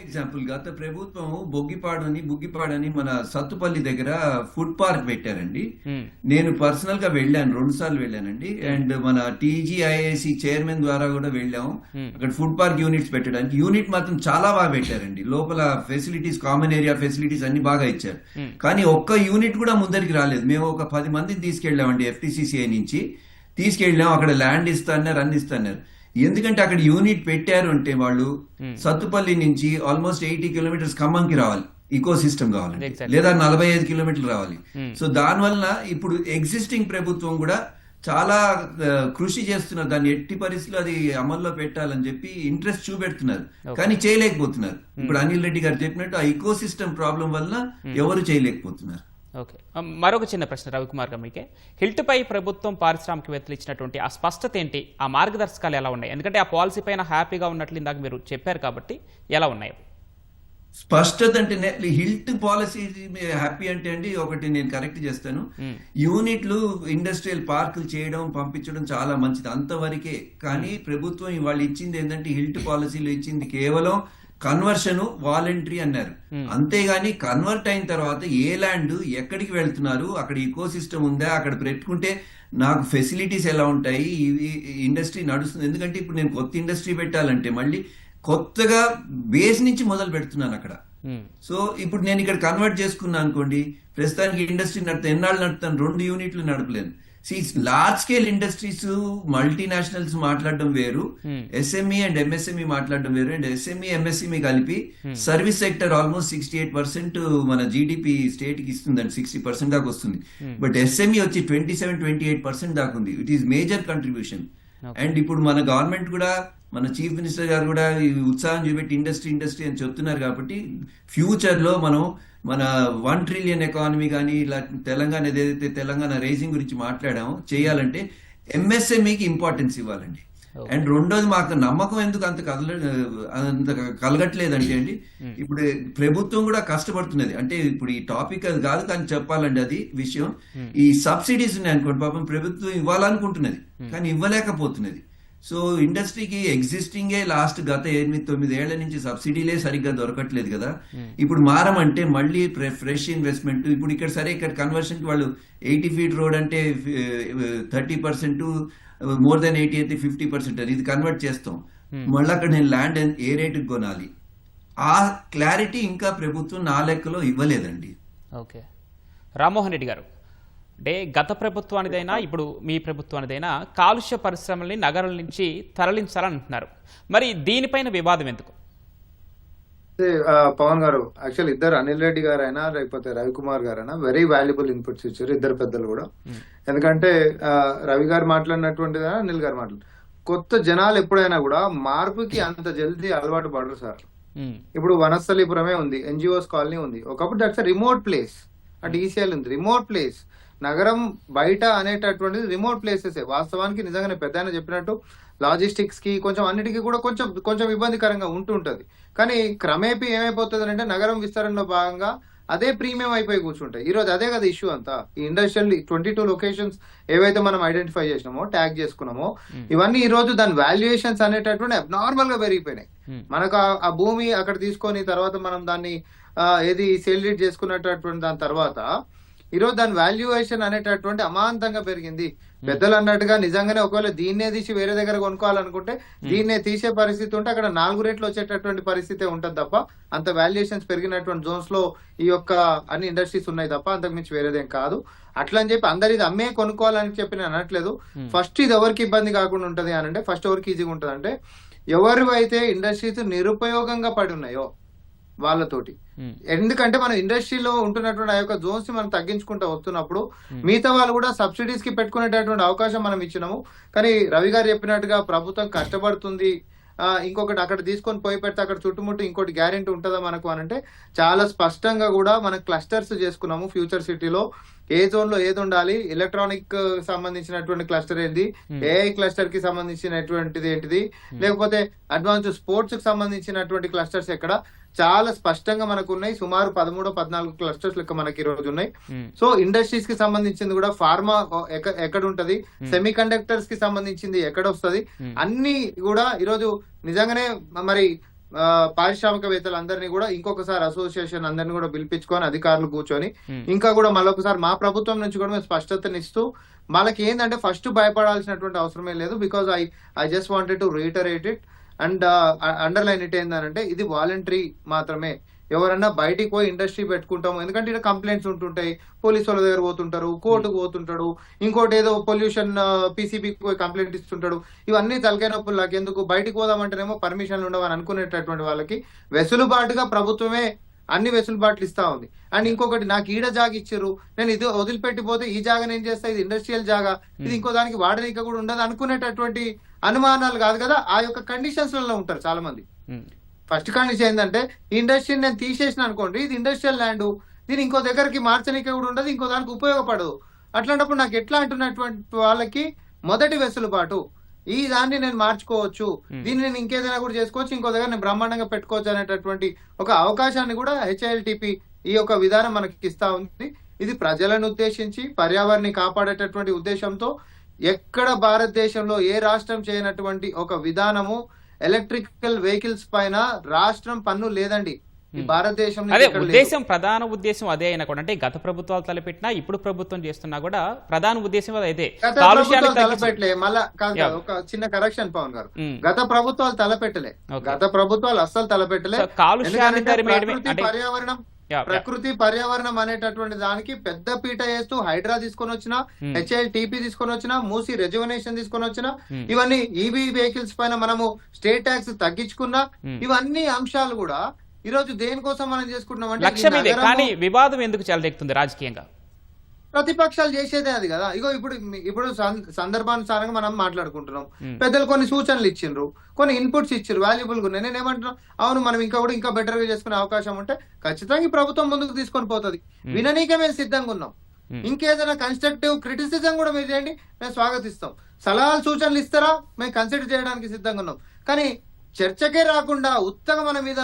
ఎగ్జాంపుల్, గత ప్రభుత్వం బుగ్గిపాడని మన సత్తుపల్లి దగ్గర ఫుడ్ పార్క్ పెట్టారండి. నేను పర్సనల్ గా వెళ్ళాను, 2 సార్లు వెళ్ళానండి. అండ్ మన టీజీఐఐసి చైర్మన్ ద్వారా కూడా వెళ్ళాము అక్కడ ఫుడ్ పార్క్ యూనిట్స్ పెట్టడానికి. యూనిట్ మాత్రం చాలా బాగా పెట్టారండి. లోపల ఫెసిలిటీస్, కామన్ ఏరియా ఫెసిలిటీస్ అన్ని బాగా ఇచ్చారు. కానీ ఒక్క యూనిట్ కూడా ముందరికి రాలేదు. మేము ఒక 10 మందిని తీసుకెళ్ళామండి ఎఫ్టీసీసీఐ నుంచి తీసుకెళ్ళాం. అక్కడ ల్యాండ్ ఇస్తాన్నారు, అన్ని ఇస్తాన్నారు. ఎందుకంటే అక్కడ యూనిట్ పెట్టారు అంటే వాళ్ళు సత్తుపల్లి నుంచి ఆల్మోస్ట్ 80 కిలోమీటర్స్ ఖమ్మంకి రావాలి, ఈకో సిస్టమ్ కావాలి, లేదా 45 కిలోమీటర్లు రావాలి. సో దానివల్ల ఇప్పుడు ఎగ్జిస్టింగ్ ప్రభుత్వం కూడా చాలా కృషి చేస్తున్నారు. దాన్ని ఎట్టి పరిస్థితుల్లో అది అమల్లో పెట్టాలని చెప్పి ఇంట్రెస్ట్ చూపెడుతున్నారు, కానీ చేయలేకపోతున్నారు. ఇప్పుడు అనిల్ రెడ్డి గారు చెప్పినట్టు ఆ ఈకో సిస్టమ్ ప్రాబ్లం వల్ల ఎవరు చేయలేకపోతున్నారు. ఓకే, మరొక చిన్న ప్రశ్న రవికుమార్ గారు, మీకే హిల్ట్ పై ప్రభుత్వం పారిశ్రామికవేత్తలు ఇచ్చినటువంటి ఆ స్పష్టత ఏంటి, ఆ మార్గదర్శకాలు ఎలా ఉన్నాయి? ఎందుకంటే ఆ పాలసీ పైన హ్యాపీగా ఉన్నట్లు ఇందాక మీరు చెప్పారు కాబట్టి ఎలా ఉన్నాయి స్పష్టత? అంటే హిల్ట్ పాలసీ హ్యాపీ అంటే అండి, ఒకటి నేను కరెక్ట్ చేస్తాను, యూనిట్లు ఇండస్ట్రియల్ పార్కులు చేయడం, పంపించడం చాలా మంచిది అంతవరకే. కానీ ప్రభుత్వం ఇవాళ ఇచ్చింది ఏంటంటే, హిల్ట్ పాలసీలో ఇచ్చింది కేవలం కన్వర్షన్ వాలంటరీ అన్నారు. అంతేగాని కన్వర్ట్ అయిన తర్వాత ఏ ల్యాండ్ ఎక్కడికి వెళ్తున్నారు, అక్కడ ఈకో సిస్టమ్ ఉందా, అక్కడ పెట్టుకుంటే నాకు ఫెసిలిటీస్ ఎలా ఉంటాయి, ఇండస్ట్రీ నడుస్తుంది. ఎందుకంటే ఇప్పుడు నేను కొత్త ఇండస్ట్రీ పెట్టాలంటే మళ్ళీ కొత్తగా బేస్ నుంచి మొదలు పెడుతున్నాను అక్కడ. సో ఇప్పుడు నేను ఇక్కడ కన్వర్ట్ చేసుకున్నాను అనుకోండి, ప్రస్తుతానికి ఇండస్ట్రీ ఎన్నాళ్ళు నడుపుతాను, 2 యూనిట్లు నడపలేను. లార్జ్ స్కేల్ ఇండస్ట్రీస్, మల్టీనేషనల్స్ మాట్లాడడం వేరు, ఎస్ఎంఈ అండ్ ఎంఎస్ఎంఈ మాట్లాడడం వేరు. అండ్ ఎస్ఎంఈ ఎంఎస్ఎంఈ కలిపి సర్వీస్ సెక్టర్ ఆల్మోస్ట్ 68% మన జీడిపి స్టేట్ కి ఇస్తుందండి, 60% దాకా వస్తుంది. బట్ ఎస్ఎంఈ వచ్చి 27-28% దాకా ఉంది. It is major contribution. And ఇప్పుడు మన గవర్నమెంట్ కూడా, మన చీఫ్ మినిస్టర్ గారు కూడా ఈ ఉత్సాహం చూపెట్టి ఇండస్ట్రీ అని చెప్తున్నారు. కాబట్టి ఫ్యూచర్ లో మనం మన 1 ట్రిలియన్ ఎకానమీ కానీ, ఇలా తెలంగాణ ఏదైతే తెలంగాణ రైజింగ్ గురించి మాట్లాడామో చేయాలంటే ఎంఎస్ఎంఈకి ఇంపార్టెన్స్ ఇవ్వాలండి. అండ్ రెండోది, మాకు నమ్మకం ఎందుకు అంత కలగట్లేదంటే అండి, ఇప్పుడు ప్రభుత్వం కూడా కష్టపడుతున్నది. అంటే ఇప్పుడు ఈ టాపిక్ అది కాదు, కానీ చెప్పాలండి అది విషయం. ఈ సబ్సిడీస్ ఉన్నాయి అనుకోండి, పాపం ప్రభుత్వం ఇవ్వాలనుకుంటున్నది కానీ ఇవ్వలేకపోతున్నది. సో ఇండస్ట్రీకి ఎగ్జిస్టింగే గత 8-9 ఏళ్ల నుంచి సబ్సిడీలే సరిగ్గా దొరకట్లేదు కదా. ఇప్పుడు మారమంటే మళ్ళీ ఫ్రెష్ ఇన్వెస్ట్మెంట్. ఇప్పుడు ఇక్కడ సరే, ఇక్కడ కన్వర్షన్ కి వాళ్ళు 80 ఫీట్ రోడ్ అంటే 30%, మోర్ దెన్ 80 అయితే 50% అని ఇది కన్వర్ట్ చేస్తాం. మళ్ళీ అక్కడ నేను ల్యాండ్ ఏ రేటుకి కొనాలి, ఆ క్లారిటీ ఇంకా ప్రభుత్వం నా లెక్కలో ఇవ్వలేదండి. ఓకే, రామ్మోహన్ రెడ్డి గారు, అంటే గత ప్రభుత్వానిదైనా ఇప్పుడు మీ ప్రభుత్వానిదైనా కాలుష్య పరిశ్రమల్ని నగరాల నుంచి తరలించాలని అంటున్నారు. మరి దీనిపైన వివాదం ఎందుకు? పవన్ గారు, యాక్చువల్ ఇద్దరు, అనిల్ రెడ్డి గారైనా లేకపోతే రవికుమార్ గారైనా వెరీ వాల్యుబుల్ ఇన్పుట్స్ ఇచ్చారు, ఇద్దరు పెద్దలు కూడా. ఎందుకంటే రవి గారు మాట్లాడినటువంటిదా, అనిల్ గారు కొత్త జనాలు ఎప్పుడైనా కూడా మార్పుకి అంత జల్దీ అలవాటు పడరు సార్. ఇప్పుడు వనస్థలీపురమే ఉంది, ఎన్జిఓస్ కాలనీ ఉంది. ఒకప్పుడు దట్స్ రిమోట్ ప్లేస్, అటు ఈసీఎల్ ఉంది, రిమోట్ ప్లేస్. నగరం బయట అనేటటువంటిది రిమోట్ ప్లేసెస్. వాస్తవానికి నిజంగానే పెద్ద ఆయన చెప్పినట్టు లాజిస్టిక్స్ కి కొంచెం అన్నిటికీ కూడా కొంచెం ఇబ్బందికరంగా ఉంటుంటది. కానీ క్రమేపీ ఏమైపోతుంది అంటే నగరం విస్తరణలో భాగంగా అదే ప్రీమియం అయిపోయి కూర్చుంటాయి. ఈ రోజు అదే కదా ఇష్యూ అంతా. ఈ ఇండస్ట్రియల్ 22 లొకేషన్స్ ఏవైతే మనం ఐడెంటిఫై చేసినామో, ట్యాగ్ చేసుకున్నామో, ఇవన్నీ ఈ రోజు దాని వాల్యుయేషన్స్ అనేటటువంటి అబ్నార్మల్ గా పెరిగిపోయినాయి. మనకు ఆ భూమి అక్కడ తీసుకొని తర్వాత మనం దాన్ని ఏది సేల్ డీడ్ చేసుకున్నటువంటి దాని తర్వాత ఈరోజు దాని వాల్యుయేషన్ అనేటటువంటి అమాంతంగా పెరిగింది. పెద్దలు అన్నట్టుగా నిజంగానే ఒకవేళ దీన్నే తీసి వేరే దగ్గర కొనుక్కోవాలనుకుంటే దీన్నే తీసే పరిస్థితి ఉంటే అక్కడ 4 రెట్లు వచ్చేటటువంటి పరిస్థితి ఉంటుంది తప్ప అంత వాల్యుయేషన్స్ పెరిగినటువంటి జోన్స్ లో ఈ యొక్క అన్ని ఇండస్ట్రీస్ ఉన్నాయి తప్ప అంతకు మించి వేరేదేం కాదు. అట్లా అని చెప్పి అందరు ఇది అమ్మే కొనుక్కోవాలని చెప్పి నేను అనట్లేదు. ఫస్ట్ ఇది ఎవరికి ఇబ్బంది కాకుండా ఉంటది అని అంటే ఫస్ట్ ఎవరికి ఈజీగా ఉంటది అంటే ఎవరు అయితే ఇండస్ట్రీస్ నిరుపయోగంగా పడి ఉన్నాయో వాళ్ళతోటి. ఎందుకంటే మనం ఇండస్ట్రీలో ఉంటున్నటువంటి ఆ యొక్క జోన్స్ ని మనం తగ్గించుకుంటూ వస్తున్నప్పుడు మిగతా వాళ్ళు కూడా సబ్సిడీస్ కి పెట్టుకునేటటువంటి అవకాశం మనం ఇచ్చినాము. కానీ రవి గారు చెప్పినట్టుగా ప్రభుత్వం కష్టపడుతుంది, ఇంకొకటి అక్కడ తీసుకొని పోయి పెడితే అక్కడ చుట్టుముట్టు ఇంకోటి గ్యారెంటీ ఉంటుందా మనకు అని అంటే చాలా స్పష్టంగా కూడా మనం క్లస్టర్స్ చేసుకున్నాము. ఫ్యూచర్ సిటీలో ఏ జోన్ లో ఏది ఉండాలి, ఎలక్ట్రానిక్ సంబంధించినటువంటి క్లస్టర్ ఏంది, ఏఐ క్లస్టర్ కి సంబంధించినటువంటిది ఏంటిది, లేకపోతే అడ్వాన్స్ స్పోర్ట్స్ కి సంబంధించినటువంటి క్లస్టర్స్ ఎక్కడ చాలా స్పష్టంగా మనకు ఉన్నాయి. సుమారు 13-14 క్లస్టర్స్ లెక్క మనకి ఈ రోజు ఉన్నాయి. సో ఇండస్ట్రీస్ కి సంబంధించింది కూడా ఫార్మా ఎక్కడ ఉంటది, సెమీ కండక్టర్స్ కి సంబంధించింది ఎక్కడ వస్తుంది, అన్ని కూడా ఈరోజు నిజంగానే మరి పారిశ్రామికవేత్తలు అందరినీ కూడా ఇంకొకసారి అసోసియేషన్ అందరినీ కూడా పిలిపించుకొని అధికారులు కూర్చొని ఇంకా కూడా మళ్ళొకసారి మా ప్రభుత్వం నుంచి కూడా మేము స్పష్టతనిస్తూ వాళ్ళకి ఏంటంటే ఫస్ట్ భయపడాల్సినటువంటి అవసరమే లేదు. Because I just wanted to reiterate it and underline it ఏంటంటే ఇది వాలంటరీ మాత్రమే. ఎవరన్నా బయటికి పోయి ఇండస్ట్రీ పెట్టుకుంటాము, ఎందుకంటే ఇక్కడ కంప్లైంట్స్ ఉంటుంటాయి, పోలీసు వాళ్ళ దగ్గర పోతుంటారు, కోర్టుకు పోతుంటాడు, ఇంకోటి ఏదో పొల్యూషన్ పీసీబీకి పోయి కంప్లైంట్ ఇస్తుంటాడు. ఇవన్నీ తలకాయ నొప్పులు నాకెందుకు, బయటికి పోదామంటేనేమో పర్మిషన్లు ఉండవని అనుకునేటటువంటి వాళ్ళకి వెసులుబాటుగా ప్రభుత్వమే అన్ని వెసులుబాట్లు ఇస్తా ఉంది. అండ్ ఇంకొకటి నాకు ఈడ జాగా ఇచ్చారు, నేను ఇది వదిలిపెట్టిపోతే ఈ జాగా నేను చేస్తా, ఇది ఇండస్ట్రియల్ జాగా, ఇది ఇంకో దానికి వాడనీక కూడా ఉండదు అనుకునేటటువంటి అనుమానాలు కాదు కదా. ఆ యొక్క కండిషన్స్ లలో ఉంటారు చాలా మంది. ఫస్ట్ కండిషన్ ఏంటంటే ఇండస్ట్రీని నేను తీసేసిన అనుకోండి, ఇది ఇండస్ట్రియల్ ల్యాండ్, దీని ఇంకో దగ్గరికి మార్చనీక కూడా ఉండదు, ఇంకో దానికి ఉపయోగపడదు. అట్లాంటప్పుడు నాకు ఎట్లా అంటున్నటువంటి వాళ్ళకి మొదటి వెసులుబాటు ఈ దాన్ని నేను మార్చుకోవచ్చు, దీన్ని నేను ఇంకేదైనా కూడా చేసుకోవచ్చు, ఇంకో దగ్గర నేను బ్రహ్మాండంగా పెట్టుకోవచ్చు అనేటటువంటి ఒక అవకాశాన్ని కూడా హెచ్ఐఎల్టీపీ ఈ యొక్క విధానం మనకి ఇస్తా ఉంది. ఇది ప్రజలను ఉద్దేశించి పర్యావరణాన్ని కాపాడేటటువంటి ఉద్దేశంతో ఎక్కడ భారతదేశంలో ఏ రాష్ట్రం చేయనటువంటి ఒక విధానము. ఎలక్ట్రికల్ వెహికల్స్ పైన రాష్ట్రం పన్ను లేదండి ఈ భారతదేశంలో. అదే ఉద్దేశం, ప్రధాన ఉద్దేశం అదే అయినా కూడా, అంటే గత ప్రభుత్వాలు తలపెట్టినా ఇప్పుడు ప్రభుత్వం చేస్తున్నా కూడా ప్రధాన ఉద్దేశం అదే. తలపెట్టలే మళ్ళా కాదు, ఒక చిన్న కరెక్షన్ పవన్ గారు, గత ప్రభుత్వాలు తలపెట్టలే, గత ప్రభుత్వాలు అస్సలు తలపెట్టలే. ప్రకృతి పర్యావరణం అనేటటువంటి దానికి పెద్ద పీట వేస్తూ హైడ్రా తీసుకొని వచ్చిన, హెచ్ఐఎల్టీపీ తీసుకొని వచ్చిన, మూసి రెజ్యువనేషన్ తీసుకొని వచ్చిన, ఇవన్నీ ఈవీ వెహికల్స్ పైన మనము స్టేట్ ట్యాక్స్ తగ్గించుకున్నా, ఇవన్నీ అంశాలు కూడా ఈ రోజు దేనికోసం మనం చేసుకుంటున్నాం అంటే కానీ వివాదం ఎందుకు చెలరెక్కుతుంది రాజకీయంగా? ప్రతిపక్షాలు చేసేదే అది కదా. ఇప్పుడు సందర్భానుసారంగా మనం మాట్లాడుకుంటున్నాం. పెద్దలు కొన్ని సూచనలు ఇచ్చిండ్రు, కొన్ని ఇన్పుట్స్ ఇచ్చారు, వాల్యుబుల్ గా ఉన్నాయి. నేను ఏమంటున్నాను, అవును మనం ఇంకా బెటర్ గా చేసుకునే అవకాశం ఉంటే ఖచ్చితంగా ప్రభుత్వం ముందుకు తీసుకొని పోతుంది. విననీకే మేము సిద్ధంగా ఉన్నాం. ఇంకేదైనా కన్స్ట్రక్టివ్ క్రిటిసిజం కూడా మీరు చేయండి, మేము స్వాగతిస్తాం. సలహాలు సూచనలు ఇస్తారా, మేము కన్సిడర్ చేయడానికి సిద్ధంగా ఉన్నాం. కానీ చర్చకే రాకుండా ఉత్తగా మన మీద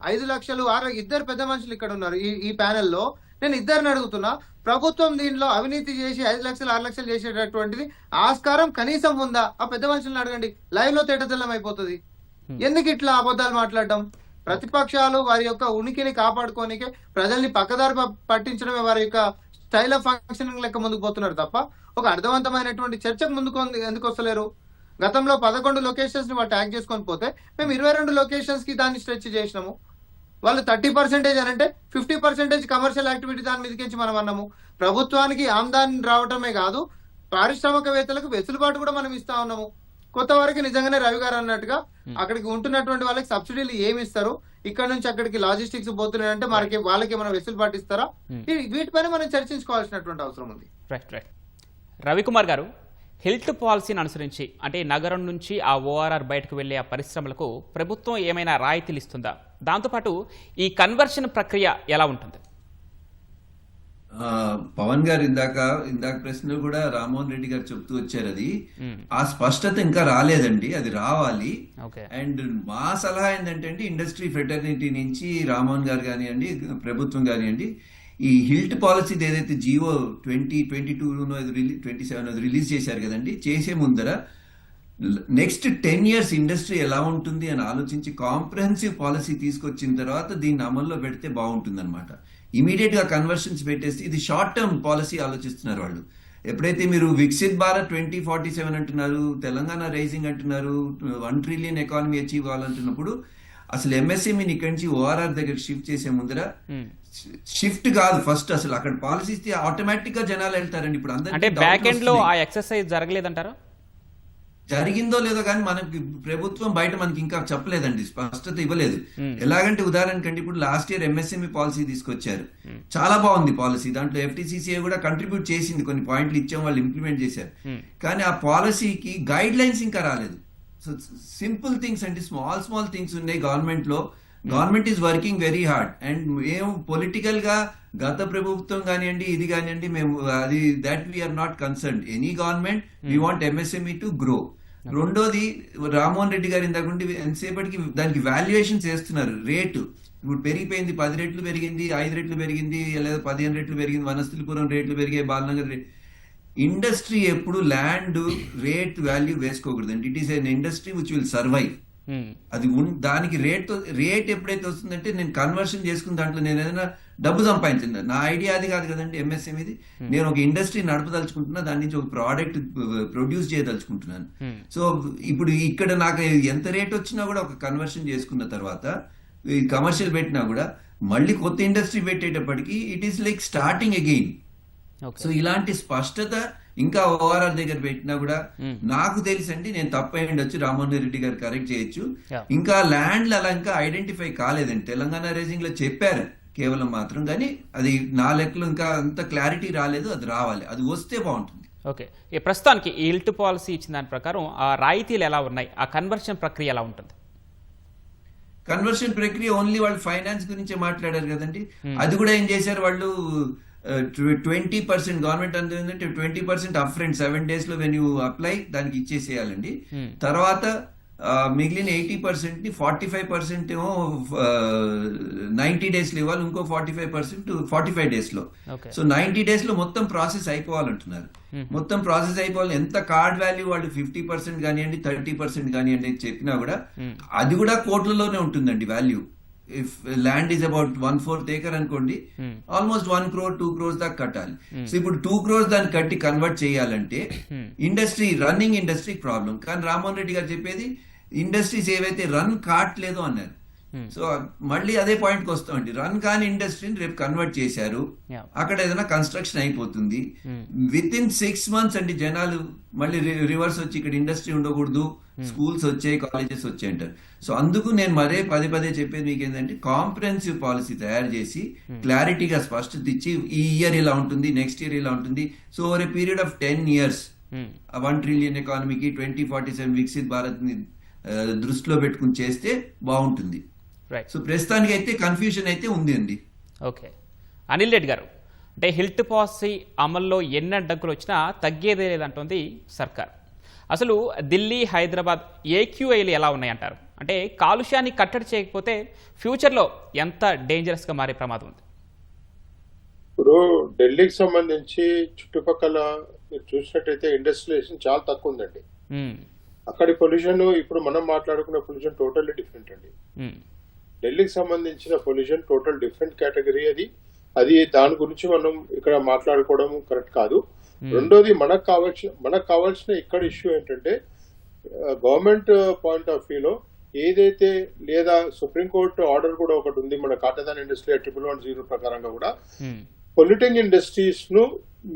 5 లక్షలు 6 ఇద్దరు పెద్ద మనుషులు ఇక్కడ ఉన్నారు ఈ ప్యానెల్లో. నేను ఇద్దరిని అడుగుతున్నా, ప్రభుత్వం దీనిలో అవినీతి చేసి 5 లక్షలు 6 లక్షలు చేసేటటువంటిది ఆస్కారం కనీసం ఉందా? ఆ పెద్ద మనుషులను అడగండి, లైవ్ లో తేటతెల్లం అయిపోతుంది. ఎందుకు ఇట్లా అబద్ధాలు మాట్లాడడం? ప్రతిపక్షాలు వారి యొక్క ఉనికిని కాపాడుకోనికే ప్రజల్ని పక్కదారి పట్టించడమే వారి యొక్క స్టైల్ ఆఫ్ ఫంక్షనింగ్ లెక్క ముందుకు పోతున్నారు తప్ప ఒక అర్థవంతమైనటువంటి చర్చకు ముందుకు ఎందుకు వస్తలేరు? గతంలో 11 లొకేషన్స్ ని వాళ్ళు ట్యాగ్ చేసుకొని పోతే మేము 22 లొకేషన్స్ కి దాన్ని స్ట్రెచ్ చేసినాము. వాళ్ళు 30% అని అంటే 50% కమర్షియల్ యాక్టివిటీ దాని మీదకించి మనం అన్నాము. ప్రభుత్వానికి ఆమ్దాని రావటమే కాదు, పారిశ్రామికవేత్తలకు వెసులుబాటు కూడా మనం ఇస్తా ఉన్నాము. కొత్త వరకు నిజంగానే రవి గారు అన్నట్టుగా అక్కడికి ఉంటున్నటువంటి వాళ్ళకి సబ్సిడీలు ఏమి ఇస్తారు, ఇక్కడ నుంచి అక్కడికి లాజిస్టిక్స్ పోతున్నాయంటే వాళ్ళకి ఏమైనా వెసులుబాటు ఇస్తారా? వీటిపైన మనం చర్చించుకోవాల్సినటువంటి అవసరం ఉంది. రవికుమార్ గారు, హెల్త్ పాలసీని అనుసరించి అంటే నగరం నుంచి ఆ ఓఆర్ఆర్ బయటకు వెళ్లే ఆ పరిశ్రమలకు ప్రభుత్వం ఏమైనా రాయితీలు ఇస్తుందా? దాంతోపాటు ఈ కన్వర్షన్ ప్రక్రియ ఎలా ఉంటుంది? పవన్ గారు ఇందాక ప్రశ్నలో కూడా రామ్మోహన్ రెడ్డి గారు చెప్తూ వచ్చారు. అది ఆ స్పష్టత ఇంకా రాలేదండి, అది రావాలి. ఓకే. అండ్ మా సలహా ఏంటంటే ఇండస్ట్రీ ఫెటర్నిటీ నుంచి రామ్మోహన్ గారు కానివ్వండి, ప్రభుత్వం కానివ్వండి, ఈ హిల్ట్ పాలసీ ఏదైతే జియో 2022 రిలీజ్ చేశారు కదండి, చేసే ముందర నెక్స్ట్ 10 years ఇండస్ట్రీ ఎలా ఉంటుంది అని ఆలోచించి కాంప్రహెన్సివ్ పాలసీ తీసుకొచ్చిన తర్వాత దీన్ని అమల్లో పెడితే బాగుంటుంది అనమాట. ఇమీడియట్ గా కన్వర్షన్స్ పెట్టేసి ఇది షార్ట్ టర్మ్ పాలసీ ఆలోచిస్తున్నారు వాళ్ళు. ఎప్పుడైతే మీరు వికసిత్ భారత్ 2047 అంటున్నారు, తెలంగాణ రైజింగ్ అంటున్నారు, 1 trillion ఎకానమీ అచీవ్ కావాలంటున్నప్పుడు అసలు ఎంఎస్ఎంఈని ఇక్కడి నుంచి ఓఆర్ఆర్ దగ్గర షిఫ్ట్ చేసే ముందర షిఫ్ట్ కాదు, ఫస్ట్ అసలు అక్కడ పాలసీ ఇస్తే ఆటోమేటిక్ గా జనాలు వెళ్తారండి. ఇప్పుడు అంటే అందరికీ బ్యాక్ doubt ఎండ్ లో వస్తుంది. ఆ ఎక్సర్సైజ్ జరగలేదంటారా? జరిగిందో లేదో కానీ మనకి ప్రభుత్వం బయట మనకి ఇంకా చెప్పలేదండి, స్పష్టత ఇవ్వలేదు. ఎలాగంటే ఉదాహరణకండి, ఇప్పుడు లాస్ట్ ఇయర్ ఎంఎస్ఎంఈ పాలసీ తీసుకొచ్చారు, చాలా బాగుంది పాలసీ. దాంట్లో ఎఫ్టీసీసీఐ కూడా కంట్రిబ్యూట్ చేసింది, కొన్ని పాయింట్లు ఇచ్చాం, వాళ్ళు ఇంప్లిమెంట్ చేశారు. కానీ ఆ పాలసీకి గైడ్ లైన్స్ ఇంకా రాలేదు. సో సింపుల్ థింగ్స్ అండి, స్మాల్ థింగ్స్ ఉన్నాయి గవర్నమెంట్ లో. Government is working very hard. And మేము పొలిటికల్ గా గత ప్రభుత్వం కానివ్వండి, ఇది కానివ్వండి, మేము అది that we are not concern. Any government we want MSME to grow. రెండోది, రామ్మోహన్ రెడ్డి గారు ఇంతకుంటే ఎంతసేపటికి దానికి వాల్యుయేషన్స్ వేస్తున్నారు. రేటు ఇప్పుడు పెరిగిపోయింది, 10 రెట్లు పెరిగింది, 5 రెట్లు పెరిగింది, లేదా 15 రెట్లు పెరిగింది, వనస్థలిపురం రేట్లు పెరిగాయి, బాలనగర్ ఇండస్ట్రీ ఎప్పుడు ల్యాండ్ రేట్ వాల్యూ వేసుకోకూడదండి. It is an industry which will survive. అది దానికి రేట్ ఎప్పుడైతే వస్తుందంటే నేను కన్వర్షన్ చేసుకున్న దాంట్లో నేను ఏదైనా డబ్బు సంపాదించింది. నా ఐడియా అది కాదు కదండి ఎంఎస్ఎంఈది. నేను ఒక ఇండస్ట్రీ నడపదలుచుకుంటున్నా, దాని నుంచి ఒక ప్రోడక్ట్ ప్రొడ్యూస్ చేయదలుచుకుంటున్నాను. సో ఇప్పుడు ఇక్కడ నాకు ఎంత రేట్ వచ్చినా కూడా ఒక కన్వర్షన్ చేసుకున్న తర్వాత కమర్షియల్ పెట్టినా కూడా మళ్ళీ కొత్త ఇండస్ట్రీ పెట్టేటప్పటికి it is like starting again. So ఇలాంటి స్పష్టత ఇంకా ఓఆర్ఆర్ దగ్గర పెట్టినా కూడా నాకు తెలిసండి, నేను తప్పై ఉండొచ్చు, రామ్మోహన్ రెడ్డి గారు కరెక్ట్ చేయొచ్చు, ఇంకా ల్యాండ్లు అలా ఇంకా ఐడెంటిఫై కాలేదండి. తెలంగాణ రైజింగ్ లో చెప్పారు కేవలం మాత్రం, కానీ అది నా లెక్కలో ఇంకా అంత క్లారిటీ రాలేదు. అది రావాలి, అది వస్తే బాగుంటుంది. ఓకే. ఈ ప్రస్తుతానికి ఈ హిల్ట్ పాలసీ ఇచ్చిన దాని ప్రకారం ఆ రాయితీలు ఎలా ఉన్నాయి, ఆ కన్వర్షన్ ప్రక్రియ ఎలా ఉంటుంది? కన్వర్షన్ ప్రక్రియ ఓన్లీ వాళ్ళు ఫైనాన్స్ గురించే మాట్లాడారు కదండి. అది కూడా ఏం చేశారు వాళ్ళు, 20% గవర్నమెంట్ అంటే 20% అప్ ఫ్రంట్ 7 days లో వెన్ యూ అప్లై దానికి ఇచ్చేసేయాలండి. తర్వాత మిగిలిన 80% ని 45% ఏమో 90 days లో ఇవ్వాలి, ఇంకో 45% 45 days లో. సో 90 days లో మొత్తం ప్రాసెస్ అయిపోవాలంటున్నారు. మొత్తం ప్రాసెస్ అయిపోవాలి. ఎంత కార్డ్ వాల్యూ వాళ్ళు 50% కానివ్వండి, 30% కానివ్వండి చెప్పినా కూడా అది కూడా కోట్లలోనే ఉంటుందండి value. If land is about 1/4 acre అనుకోండి, ఆల్మోస్ట్ 1 crore 2 crores దాకా కట్టాలి. సో ఇప్పుడు 2 crores దాన్ని కట్టి కన్వర్ట్ చేయాలంటే ఇండస్ట్రీ, రన్నింగ్ ఇండస్ట్రీ ప్రాబ్లం. కానీ రామ్మోహన్ రెడ్డి గారు చెప్పేది ఇండస్ట్రీస్ ఏవైతే రన్ కావట్లేదో అన్నారు. సో మళ్ళీ అదే పాయింట్ కి వస్తామండి, రన్ కాని ఇండస్ట్రీని రేపు కన్వర్ట్ చేశారు, అక్కడ ఏదైనా కన్స్ట్రక్షన్ అయిపోతుంది, విత్ ఇన్ 6 months అండి జనాలు మళ్ళీ రివర్స్ వచ్చి ఇక్కడ ఇండస్ట్రీ ఉండకూడదు, స్కూల్స్ వచ్చాయి, కాలేజెస్ వచ్చాయి అంటారు. సో అందుకు నేను పదే చెప్పేది మీకు ఏంటంటే, కాంప్రహెన్సివ్ పాలసీ తయారు చేసి క్లారిటీగా స్పష్టత ఇచ్చి ఈ ఇయర్ ఇలా ఉంటుంది, నెక్స్ట్ ఇయర్ ఇలా ఉంటుంది. So over a period of 10 years 1 trillion ఎకానమీకి 2047 వికసిత్ భారత్ ని దృష్టిలో పెట్టుకుని చేస్తే బాగుంటుంది. సో ప్రస్తుతానికి అయితే కన్ఫ్యూజన్ అయితే ఉంది అండి. ఓకే. అనిల్ రెడ్డి గారు, అంటే హిల్ట్ పాలసీ అమల్లో ఎన్ని అడ్డంకులు వచ్చినా తగ్గేదే లేదంటుంది సర్కార్. అసలు ఢిల్లీ, హైదరాబాద్ ఏక్యూఐలు ఎలా ఉన్నాయంటారు? అంటే కాలుష్యాన్ని కట్టడి చేయకపోతే ఫ్యూచర్లో ఎంత డేంజరస్గా మారే ప్రమాదం ఉంది? ఇప్పుడు ఢిల్లీకి సంబంధించి చుట్టుపక్కల మీరు చూసినట్టయితే ఇండస్ట్రియలైజేషన్ చాలా తక్కువ ఉందండి. అక్కడి పొల్యూషన్, ఇప్పుడు మనం మాట్లాడుకున్న పొల్యూషన్ టోటల్లీ డిఫరెంట్ అండి. ఢిల్లీకి సంబంధించిన పొల్యూషన్ టోటల్ డిఫరెంట్ కేటగిరీ. అది దాని గురించి మనం ఇక్కడ మాట్లాడుకోవడం కరెక్ట్ కాదు. రెండోది, మనకు కావాల్సిన ఇక్కడ ఇష్యూ ఏంటంటే, గవర్నమెంట్ పాయింట్ ఆఫ్ వ్యూలో ఏదైతే, లేదా సుప్రీంకోర్టు ఆర్డర్ కూడా ఒకటి ఉంది మన కాటదాన్ ఇండస్ట్రీ 1110 ప్రకారంగా కూడా, పొల్యూటింగ్ ఇండస్ట్రీస్ ను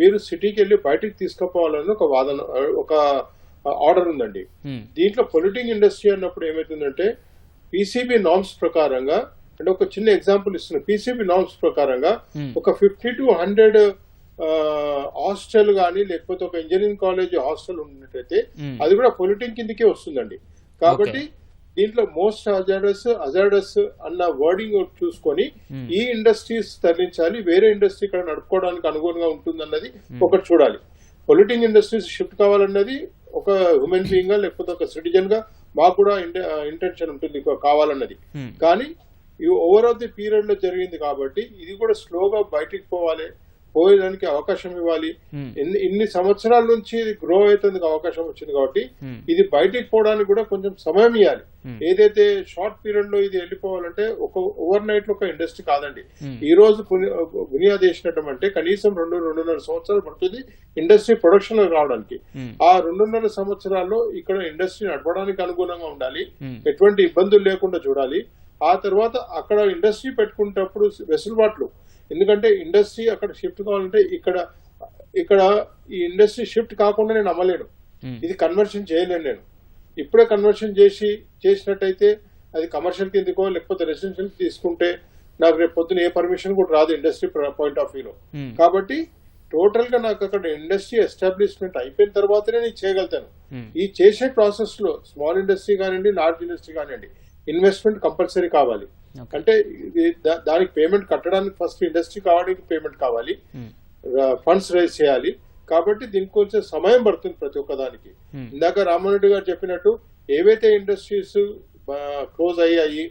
మీరు సిటీకి వెళ్ళి బయటకు తీసుకుపోవాలని ఒక వాదన, ఒక ఆర్డర్ ఉందండి. దీంట్లో పొల్యూటింగ్ ఇండస్ట్రీ అన్నప్పుడు ఏమైతుందంటే, పీసీబీ నార్మ్స్ ప్రకారంగా, అంటే ఒక చిన్న ఎగ్జాంపుల్ ఇస్తున్నా, పీసీబీ నార్మ్స్ ప్రకారంగా ఒక 50 to 100 హాస్టల్ కానీ, లేకపోతే ఒక ఇంజనీరింగ్ కాలేజ్ హాస్టల్ ఉన్నట్టయితే అది కూడా పొల్యూటింగ్ కిందకే వస్తుందండి. కాబట్టి దీంట్లో మోస్ట్ హజార్డస్ అన్న వర్డింగ్ చూసుకొని ఈ ఇండస్ట్రీస్ తరలించాలి, వేరే ఇండస్ట్రీ ఇక్కడ నడుపుకోవడానికి అనుగుణంగా ఉంటుంది అన్నది ఒకటి చూడాలి. పొల్యూటింగ్ ఇండస్ట్రీస్ షిఫ్ట్ కావాలన్నది ఒక హ్యూమన్ బీయింగ్ గా లేకపోతే ఒక సిటిజన్ గా మాకు కూడా ఇంటెన్షన్ ఉంటుంది కావాలన్నది. కానీ ఈ ఓవర్ ఆఫ్ ది పీరియడ్ లో జరిగింది కాబట్టి ఇది కూడా స్లోగా బయటికి పోయేదానికి అవకాశం ఇవ్వాలి. ఇన్ని సంవత్సరాల నుంచి ఇది గ్రో అవుతుంది అవకాశం వచ్చింది కాబట్టి ఇది బయటికి పోవడానికి కూడా కొంచెం సమయం ఇవ్వాలి. ఏదైతే షార్ట్ పీరియడ్ లో ఇది వెళ్ళిపోవాలంటే ఒక ఓవర్ నైట్ లో ఒక ఇండస్ట్రీ కాదండి. ఈ రోజు బునియాద్ వేసినట్టు అంటే కనీసం 2-2.5 సంవత్సరాలు పడుతుంది ఇండస్ట్రీ ప్రొడక్షన్ లో రావడానికి. ఆ 2.5 సంవత్సరాల్లో ఇక్కడ ఇండస్ట్రీ నడపడానికి అనుగుణంగా ఉండాలి, ఎటువంటి ఇబ్బందులు లేకుండా చూడాలి. ఆ తర్వాత అక్కడ ఇండస్ట్రీ పెట్టుకునేటప్పుడు వెసులుబాట్లు, ఎందుకంటే ఇండస్ట్రీ అక్కడ షిఫ్ట్ కావాలంటే ఇక్కడ ఈ ఇండస్ట్రీ షిఫ్ట్ కాకుండా నేను అమ్మలేను, ఇది కన్వర్షన్ చేయలేను. నేను ఇప్పుడే కన్వర్షన్ చేసినట్టయితే అది కమర్షియల్ కిందకో లేకపోతే రెసిడెన్షియల్ తీసుకుంటే నాకు రేపు పొద్దున ఏ పర్మిషన్ కూడా రాదు ఇండస్ట్రీ పాయింట్ ఆఫ్ వ్యూలో. కాబట్టి టోటల్ గా నాకు అక్కడ ఇండస్ట్రీ ఎస్టాబ్లిష్మెంట్ అయిపోయిన తర్వాతనే నేను చేయగలుగుతాను. ఈ చేసే ప్రాసెస్ లో స్మాల్ ఇండస్ట్రీ కానివ్వండి, లార్జ్ ఇండస్ట్రీ కానివ్వండి, ఇన్వెస్ట్మెంట్ కంపల్సరీ కావాలి. అంటే దానికి పేమెంట్ కట్టడానికి ఫస్ట్ ఇండస్ట్రీ కావడానికి పేమెంట్ కావాలి, ఫండ్స్ రైజ్ చేయాలి. కాబట్టి దీనికి కొంచెం సమయం పడుతుంది ప్రతి ఒక్కదానికి. ఇందాక రామ్మోహన్ రెడ్డి గారు చెప్పినట్టు ఏవైతే ఇండస్ట్రీస్ క్లోజ్ అయ్యాయి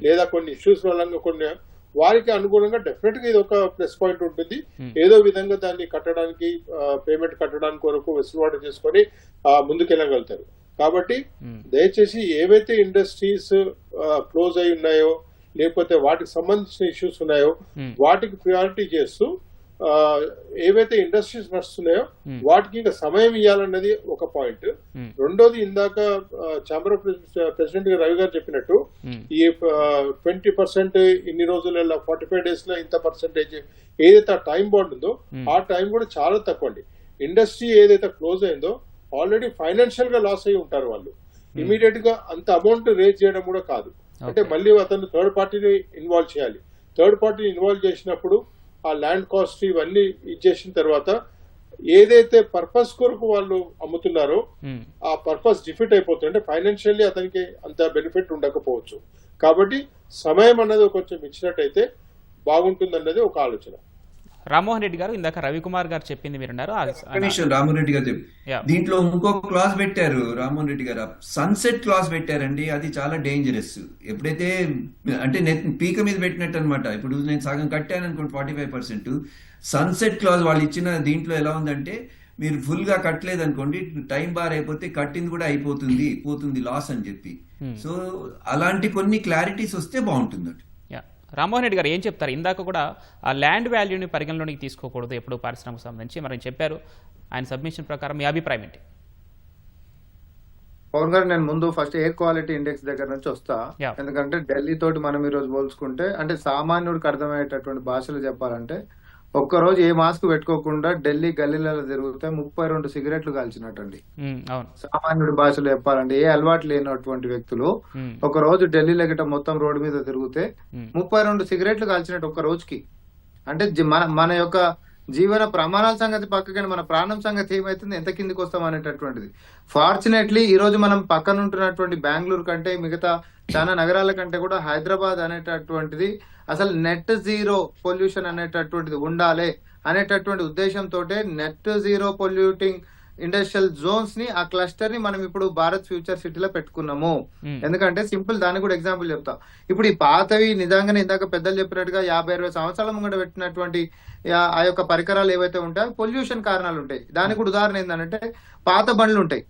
లేదా కొన్ని ఇష్యూస్ వల్ల కొన్ని వారికి అనుగుణంగా డెఫినెట్ గా ఇది ఒక ప్లస్ పాయింట్ ఉంటుంది. ఏదో విధంగా దాన్ని కట్టడానికి పేమెంట్ కట్టడానికి వరకు వెసులుబాటు చేసుకొని ముందుకెళ్ళగలుగుతారు. కాబట్టి దయచేసి ఏవైతే ఇండస్ట్రీస్ క్లోజ్ అయి ఉన్నాయో లేకపోతే వాటికి సంబంధించిన ఇష్యూస్ ఉన్నాయో వాటికి ప్రియారిటీ చేస్తూ ఏవైతే ఇండస్ట్రీస్ నడుస్తున్నాయో వాటికి ఇంకా సమయం ఇవ్వాలన్నది ఒక పాయింట్. రెండోది ఇందాక ఛాంబర్ ఆఫ్ ప్రెసిడెంట్ గారు రవి గారు చెప్పినట్టు ఈ 20% ఇన్ని రోజులలో 45 days లో ఇంత పర్సెంటేజ్ ఏదైతే ఆ టైం బాండ్ ఉందో ఆ టైం కూడా చాలా తక్కువ అండి. ఇండస్ట్రీ ఏదైతే క్లోజ్ అయిందో ఆల్రెడీ ఫైనాన్షియల్ గా లాస్ అయి ఉంటారు వాళ్ళు. ఇమీడియట్ గా అంత అమౌంట్ రేజ్ చేయడం కూడా కాదు, అంటే మళ్ళీ అతను థర్డ్ పార్టీని ఇన్వాల్వ్ చేయాలి. థర్డ్ పార్టీని ఇన్వాల్వ్ చేసినప్పుడు ఆ ల్యాండ్ కాస్ట్ ఇవన్నీ ఇచ్చేసిన తర్వాత ఏదైతే పర్పస్ కొరకు వాళ్ళు అమ్ముతున్నారో ఆ పర్పస్ డిఫీట్ అయిపోతుంది. అంటే ఫైనాన్షియల్లీ అతనికి అంత బెనిఫిట్ ఉండకపోవచ్చు. కాబట్టి సమయం అన్నది కొంచెం ఇచ్చినట్టయితే బాగుంటుంది అన్నది ఒక ఆలోచన. రామ్మోహన్ రెడ్డి గారు ఇందాక రవికుమార్ గారు చెప్పింది మీరున్నారు. రామ్మోహన్ రెడ్డి గారు దీంట్లో ఇంకో క్లాస్ పెట్టారు రామ్మోహన్ రెడ్డి గారు, సన్సెట్ క్లాస్ పెట్టారండి. అది చాలా డేంజరస్. ఎప్పుడైతే అంటే పీక మీద పెట్టినట్టు అనమాట. ఇప్పుడు నేను సగం కట్టాను అనుకోండి 45%, సన్సెట్ క్లాస్ వాళ్ళు ఇచ్చిన దీంట్లో ఎలా ఉందంటే మీరు ఫుల్ గా కట్టలేదు అనుకోండి, టైం బార్ అయిపోతే కట్టింది కూడా పోతుంది లాస్ అని చెప్పి. సో అలాంటి కొన్ని క్లారిటీస్ వస్తే బాగుంటుంది. రామ్మోహన్ రెడ్డి గారు ఏం చెప్తారు? ఇందాక కూడా ఆ ల్యాండ్ వాల్యూని పరిగణలోనికి తీసుకోకూడదు ఎప్పుడు పరిశ్రమకు సంబంధించి మరి చెప్పారు. ఆయన సబ్మిషన్ ప్రకారం మీ అభిప్రాయం ఏంటి? పవన్ గారు, నేను ముందు ఫస్ట్ ఎయిర్ క్వాలిటీ ఇండెక్స్ దగ్గర నుంచి వస్తా. ఎందుకంటే ఢిల్లీ తోటి మనం ఈ రోజు పోల్చుకుంటే అంటే సామాన్యుడికి అర్థమయ్యేటటువంటి భాషలు చెప్పాలంటే ఒక్కరోజు ఏ మాస్క్ పెట్టుకోకుండా ఢిల్లీ గల్లీలలో తిరిగితే 32 సిగరెట్లు కాల్చినట్టండి. సామాన్యుడి భాషలో చెప్పాలంటే ఏ అలవాటు లేనటువంటి వ్యక్తులు ఒక రోజు ఢిల్లీలో గిట్ట మొత్తం రోడ్డు మీద తిరిగితే 32 సిగరెట్లు కాల్చినట్టు ఒక్క రోజుకి. అంటే మన యొక్క జీవన ప్రమాణాల సంగతి పక్కకని మన ప్రాణం సంగతి ఏమైతుంది, ఎంత కిందికి వస్తాం అనేటటువంటిది. ఫార్చునేట్లీ ఈ రోజు మనం పక్కన ఉంటున్నటువంటి బెంగళూరు కంటే మిగతా చాలా నగరాల కంటే కూడా హైదరాబాద్ అనేటటువంటిది అసలు నెట్ జీరో పొల్యూషన్ అనేటటువంటిది ఉండాలి అనేటటువంటి ఉద్దేశంతో net zero polluting industrial Jones ని ఆ క్లస్టర్ ని మనం ఇప్పుడు భారత్ ఫ్యూచర్ సిటీలో పెట్టుకున్నాము. ఎందుకంటే సింపుల్ దానికి కూడా ఎగ్జాంపుల్ చెప్తా. ఇప్పుడు ఈ పాతవి నిజంగానే ఇందాక పెద్దలు చెప్పినట్టుగా 50-60 సంవత్సరాల ముంగట పెట్టినటువంటి ఆ యొక్క పరికరాలు ఏవైతే ఉంటాయో పొల్యూషన్ కారణాలు ఉంటాయి. దానికి కూడా ఉదాహరణ ఏంటంటే పాత బండ్లు ఉంటాయి.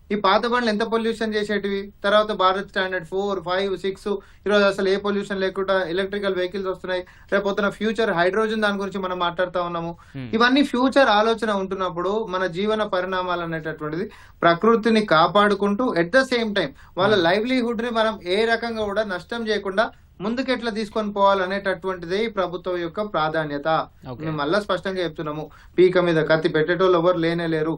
ఈ పాత బండ్లు ఎంత పొల్యూషన్ చేసేటివి. తర్వాత భారత్ స్టాండర్డ్ 4, 5, 6 ఈరోజు అసలు ఏ పొల్యూషన్ లేకుండా ఎలక్ట్రికల్ వెహికల్స్ వస్తున్నాయి. రేపొద్దున ఫ్యూచర్ హైడ్రోజన్ దాని గురించి మనం మాట్లాడుతూ ఉన్నాము. ఇవన్నీ ఫ్యూచర్ ఆలోచన ఉంటున్నప్పుడు మన జీవన పరిణామాలు అనేటటువంటిది ప్రకృతిని కాపాడుకుంటూ ఎట్ ద సేమ్ టైం వాళ్ళ లైవ్లీహుడ్ ని మనం ఏ రకంగా కూడా నష్టం చేయకుండా ముందుకు ఎట్లా తీసుకొని పోవాలనేటటువంటిదే ఈ ప్రభుత్వం యొక్క ప్రాధాన్యత. Okay. మేము మళ్ళా స్పష్టంగా చెప్తున్నాము, పీక మీద కత్తి పెట్టేటోళ్ళు ఎవరు లేనే లేరు.